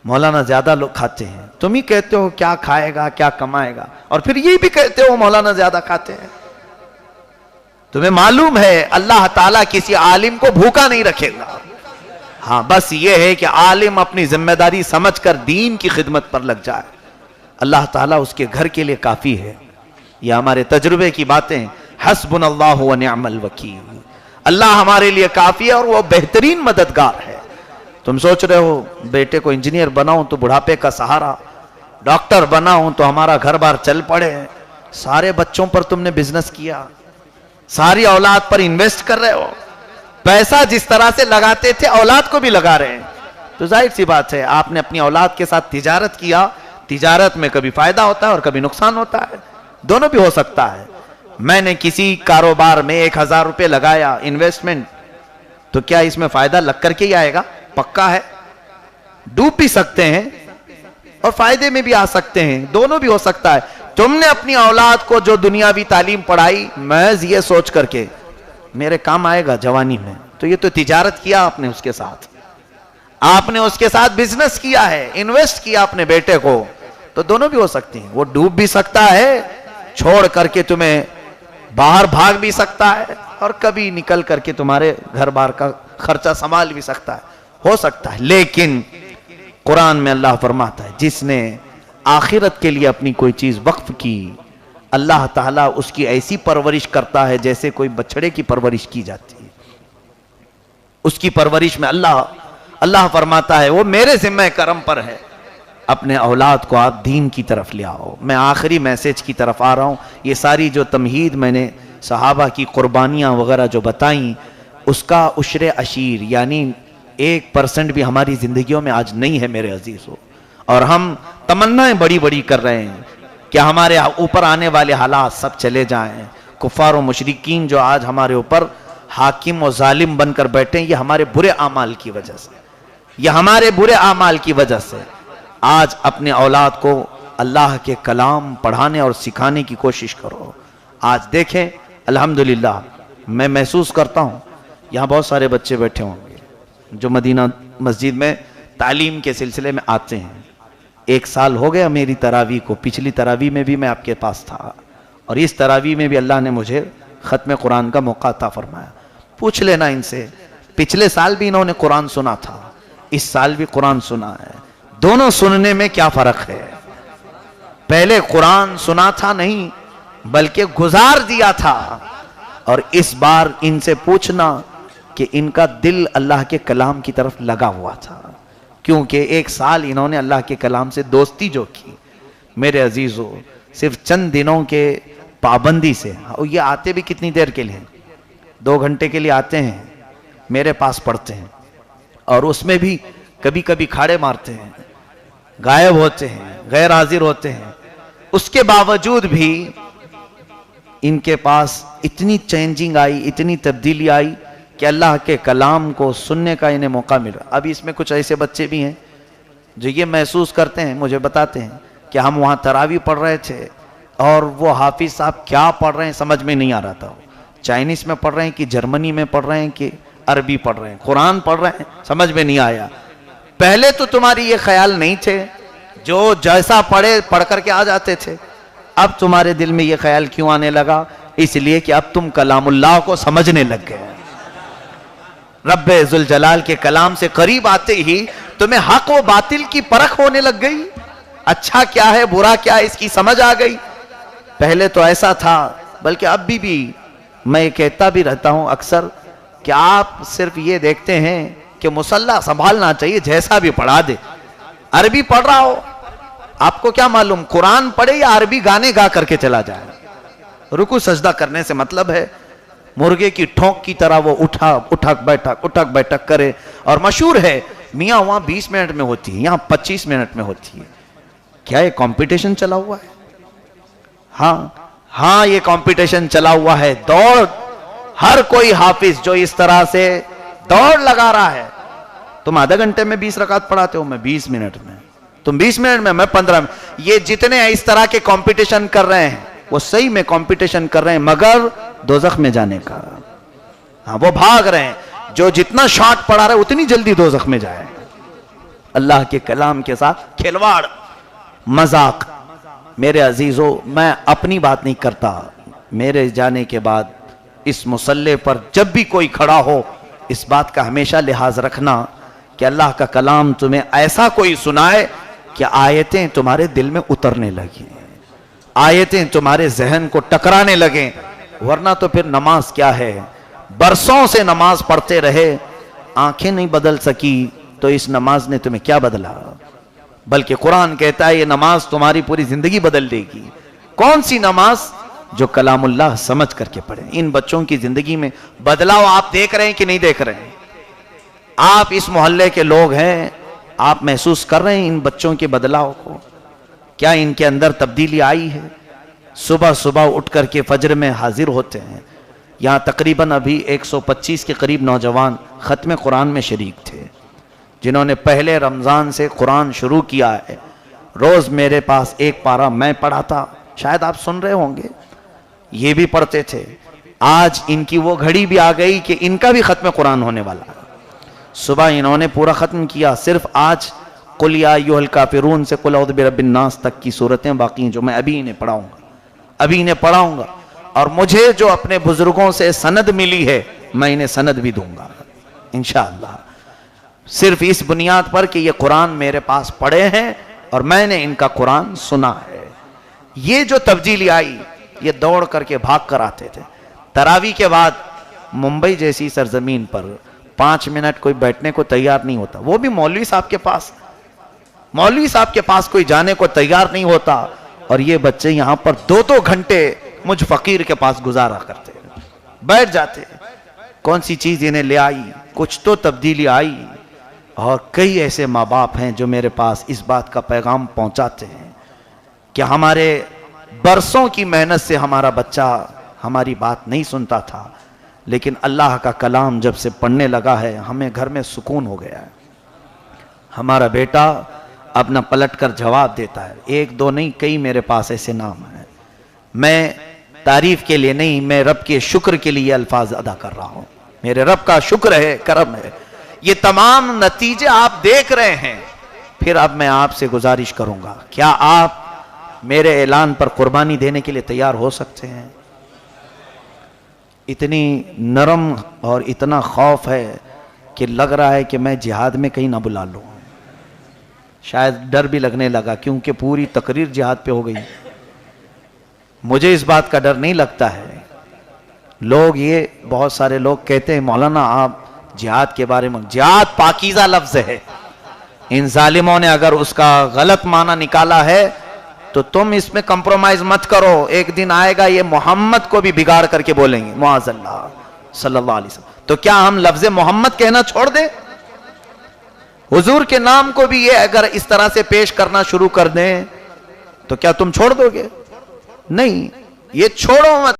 مولانا زیادہ لوگ کھاتے ہیں. تم ہی کہتے ہو کیا کھائے گا، کیا کمائے گا، اور پھر یہ بھی کہتے ہو مولانا زیادہ کھاتے ہیں. تمہیں معلوم ہے اللہ تعالیٰ کسی عالم کو بھوکا نہیں رکھے گا. ہاں بس یہ ہے کہ عالم اپنی ذمہ داری سمجھ کر دین کی خدمت پر لگ جائے، اللہ تعالیٰ اس کے گھر کے لیے کافی ہے. یہ ہمارے تجربے کی باتیں. حسبنا اللہ و نعم الوکیل. اللہ ہمارے لیے کافی ہے اور وہ بہترین مددگار ہے. تم سوچ رہے ہو بیٹے کو انجینئر بناؤں تو بڑھاپے کا سہارا، ڈاکٹر بناؤں تو ہمارا گھر بار چل پڑے. سارے بچوں پر تم نے بزنس کیا، ساری اولاد پر انویسٹ کر رہے ہو. پیسہ جس طرح سے لگاتے تھے اولاد کو بھی لگا رہے ہیں. تو ظاہر سی بات ہے آپ نے اپنی اولاد کے ساتھ تجارت کیا. تجارت میں کبھی فائدہ ہوتا ہے اور کبھی نقصان ہوتا ہے، دونوں بھی ہو سکتا ہے. میں نے کسی کاروبار میں 1,000 روپے لگایا انویسٹمنٹ، تو کیا اس میں فائدہ لگ کر کے ہی آئے گا؟ پکا ہے. ڈوب بھی سکتے ہیں اور فائدے میں بھی آ سکتے ہیں، دونوں بھی ہو سکتا ہے. تم نے اپنی اولاد کو جو دنیاوی تعلیم پڑھائی محض یہ سوچ کر کے میرے کام آئے گا جوانی میں، تو یہ تو تجارت کیا آپ نے اس کے ساتھ، آپ نے اس کے ساتھ بزنس کیا ہے، انویسٹ کیا اپنے بیٹے کو. تو دونوں بھی ہو سکتی ہیں. وہ ڈوب بھی سکتا ہے، چھوڑ کر کے تمہیں باہر بھاگ بھی سکتا ہے، اور کبھی نکل کر کے تمہارے گھر بار کا خرچہ سنبھال بھی سکتا ہے، ہو سکتا ہے. لیکن قرآن میں اللہ فرماتا ہے جس نے آخرت کے لیے اپنی کوئی چیز وقف کی، اللہ تعالیٰ اس کی ایسی پرورش کرتا ہے جیسے کوئی بچڑے کی پرورش کی جاتی ہے. اس کی پرورش میں اللہ فرماتا ہے وہ میرے ذمہ کرم پر ہے. اپنے اولاد کو آپ دین کی طرف لے آؤ. میں آخری میسج کی طرف آ رہا ہوں. یہ ساری جو تمہید میں نے صحابہ کی قربانیاں وغیرہ جو بتائیں، اس کا عشر عشیر یعنی 1% بھی ہماری زندگیوں میں آج نہیں ہے میرے عزیزو. اور ہم تمنائیں بڑی بڑی کر رہے ہیں کہ ہمارے اوپر آنے والے حالات سب چلے جائیں. کفار و مشرکین جو آج ہمارے اوپر حاکم و ظالم بن کر بیٹھے ہیں، یہ ہمارے برے اعمال کی وجہ سے، یہ ہمارے برے اعمال کی وجہ سے. آج اپنے اولاد کو اللہ کے کلام پڑھانے اور سکھانے کی کوشش کرو. آج دیکھیں الحمدللہ میں محسوس کرتا ہوں یہاں بہت سارے بچے بیٹھے ہوں گے جو مدینہ مسجد میں تعلیم کے سلسلے میں آتے ہیں. 1 سال ہو گیا میری تراویح کو، پچھلی تراویح میں بھی میں آپ کے پاس تھا، اور اس تراویح میں بھی اللہ نے مجھے ختم قرآن کا موقع عطا فرمایا۔ پوچھ لینا ان سے، پچھلے سال بھی انہوں نے قرآن سنا تھا، اس سال بھی قرآن سنا ہے، دونوں سننے میں کیا فرق ہے؟ پہلے قرآن سنا تھا نہیں بلکہ گزار دیا تھا، اور اس بار ان سے پوچھنا کہ ان کا دل اللہ کے کلام کی طرف لگا ہوا تھا، کیونکہ 1 سال انہوں نے اللہ کے کلام سے دوستی جو کی۔ میرے عزیزو، صرف چند دنوں کے پابندی سے، یہ آتے بھی کتنی دیر کے لیے؟ 2 گھنٹے کے لیے آتے ہیں، میرے پاس پڑھتے ہیں، اور اس میں بھی کبھی کبھی کھاڑے مارتے ہیں، غائب ہوتے ہیں، غیر حاضر ہوتے ہیں۔ اس کے باوجود بھی ان کے پاس اتنی چینجنگ آئی، اتنی تبدیلی آئی کہ اللہ کے کلام کو سننے کا انہیں موقع ملا۔ ابھی اس میں کچھ ایسے بچے بھی ہیں جو یہ محسوس کرتے ہیں، مجھے بتاتے ہیں کہ ہم وہاں تراویح پڑھ رہے تھے اور وہ حافظ صاحب کیا پڑھ رہے ہیں سمجھ میں نہیں آ رہا تھا، چائنیز میں پڑھ رہے ہیں کہ جرمنی میں پڑھ رہے ہیں کہ عربی پڑھ رہے ہیں، قرآن پڑھ رہے ہیں، سمجھ میں نہیں آیا۔ پہلے تو تمہاری یہ خیال نہیں تھے، جو جیسا پڑھ کر کے آ جاتے تھے، اب تمہارے دل میں یہ خیال کیوں آنے لگا؟ اس لیے کہ اب تم کلام اللہ کو سمجھنے لگ گئے۔ رب ذوالجلال کے کلام سے قریب آتے ہی تمہیں حق و باطل کی پرکھ ہونے لگ گئی، اچھا کیا ہے برا کیا ہے اس کی سمجھ آ گئی۔ پہلے تو ایسا تھا، بلکہ اب بھی میں کہتا بھی رہتا ہوں اکثر کہ آپ صرف یہ دیکھتے ہیں کہ مصلی سنبھالنا چاہیے، جیسا بھی پڑھا دے، عربی پڑھ رہا ہو، آپ کو کیا معلوم قرآن پڑھے یا عربی گانے گا کر کے چلا جائے۔ رکوع سجدہ کرنے سے مطلب ہے مرغے کی ٹھونک کی طرح وہ اٹھک بیٹھک کرے، اور مشہور ہے میاں وہاں 20 منٹ میں ہوتی ہے، یہاں 25 منٹ میں ہوتی ہے۔ کیا یہ کمپٹیشن چلا ہوا ہے؟ ہاں یہ کمپٹیشن چلا ہوا ہے، دوڑ، ہر کوئی حافظ جو اس طرح سے دوڑ لگا رہا ہے۔ تم آدھا گھنٹے میں 20 رکعت پڑھاتے ہو، میں 20 منٹ میں، تم 20 منٹ میں، میں 15 منٹ۔ یہ جتنے اس طرح کے کمپٹیشن کر رہے ہیں وہ صحیح میں کمپٹیشن کر رہے ہیں، مگر دوزخ میں جانے کا۔ ہاں وہ بھاگ رہے ہیں، جو جتنا شارٹ پڑھا رہے اتنی جلدی دوزخ میں جائے۔ اللہ کے کلام کے ساتھ کھلواڑ، مذاق۔ میرے عزیزو، میں اپنی بات نہیں کرتا، میرے جانے کے بعد اس مصلی پر جب بھی کوئی کھڑا ہو، اس بات کا ہمیشہ لحاظ رکھنا کہ اللہ کا کلام تمہیں ایسا کوئی سنائے کہ آیتیں تمہارے دل میں اترنے لگیں، آیتیں تمہارے ذہن کو ٹکرانے لگیں، ورنہ تو پھر نماز کیا ہے؟ برسوں سے نماز پڑھتے رہے، آنکھیں نہیں بدل سکی تو اس نماز نے تمہیں کیا بدلا؟ بلکہ قرآن کہتا ہے یہ نماز تمہاری پوری زندگی بدل دے گی۔ کون سی نماز؟ جو کلام اللہ سمجھ کر کے پڑھیں۔ ان بچوں کی زندگی میں بدلاؤ آپ دیکھ رہے ہیں کہ نہیں دیکھ رہے ہیں؟ آپ اس محلے کے لوگ ہیں، آپ محسوس کر رہے ہیں ان بچوں کے بدلاؤ کو؟ کیا ان کے اندر تبدیلی آئی ہے؟ صبح صبح اٹھ کر کے فجر میں حاضر ہوتے ہیں۔ یہاں تقریباً ابھی 125 کے قریب نوجوان ختم قرآن میں شریک تھے، جنہوں نے پہلے رمضان سے قرآن شروع کیا ہے۔ روز میرے پاس 1 پارہ میں پڑھاتا، شاید آپ سن رہے ہوں گے، یہ بھی پڑھتے تھے۔ آج ان کی وہ گھڑی بھی آ گئی کہ ان کا بھی ختم قرآن ہونے والا ہے۔ صبح انہوں نے پورا ختم کیا، صرف آج قل یا ایھا الکافرون سے قل اعوذ برب الناس تک کی صورتیں باقی ہیں، جو میں ابھی انہیں پڑھاؤں گا، اور مجھے جو اپنے بزرگوں سے سند ملی ہے میں انہیں سند بھی دوں گا انشاءاللہ، صرف اس بنیاد پر کہ یہ قرآن میرے پاس پڑھے ہیں اور میں نے ان کا قرآن سنا ہے۔ یہ جو تبدیلی آئی، یہ دوڑ کر کے بھاگ کر آتے تھے۔ تراویح کے بعد ممبئی جیسی سرزمین پر 5 منٹ کوئی بیٹھنے کو تیار نہیں ہوتا، وہ بھی مولوی صاحب کے پاس کوئی جانے کو تیار نہیں ہوتا، اور یہ بچے یہاں پر 2 گھنٹے مجھ فقیر کے پاس گزارا کرتے، بیٹھ جاتے۔ کون سی چیز انہیں لے آئی؟ کچھ تو تبدیلی آئی، اور کئی ایسے ماں باپ ہیں جو میرے پاس اس بات کا پیغام پہنچاتے ہیں کہ ہمارے برسوں کی محنت سے ہمارا بچہ ہماری بات نہیں سنتا تھا، لیکن اللہ کا کلام جب سے پڑھنے لگا ہے ہمیں گھر میں سکون ہو گیا ہے۔ ہمارا بیٹا اب نہ پلٹ کر جواب دیتا ہے۔ 1 2 نہیں، کئی میرے پاس ایسے نام ہیں۔ میں تعریف کے لیے نہیں، میں رب کے شکر کے لیے الفاظ ادا کر رہا ہوں۔ میرے رب کا شکر ہے، کرم ہے۔ یہ تمام نتیجے آپ دیکھ رہے ہیں، پھر اب میں آپ سے گزارش کروں گا، کیا آپ میرے اعلان پر قربانی دینے کے لیے تیار ہو سکتے ہیں؟ اتنی نرم اور اتنا خوف ہے کہ لگ رہا ہے کہ میں جہاد میں کہیں نہ بلا لوں. شاید ڈر بھی لگنے لگا کیونکہ پوری تقریر جہاد پہ ہو گئی. مجھے اس بات کا ڈر نہیں لگتا ہے. لوگ یہ بہت سارے لوگ کہتے ہیں مولانا آپ جہاد کے بارے میں، جہاد پاکیزہ لفظ ہے، ان ظالموں نے اگر اس کا غلط معنی نکالا ہے تو تم اس میں کمپرومائز مت کرو. ایک دن آئے گا یہ محمد کو بھی بگاڑ کر کے بولیں گے، معاذ اللہ، صلی اللہ علیہ وسلم. تو کیا ہم لفظ محمد کہنا چھوڑ دیں؟ حضور کے نام کو بھی یہ اگر اس طرح سے پیش کرنا شروع کر دیں تو کیا تم چھوڑ دو گے؟ نہیں، یہ چھوڑو مت.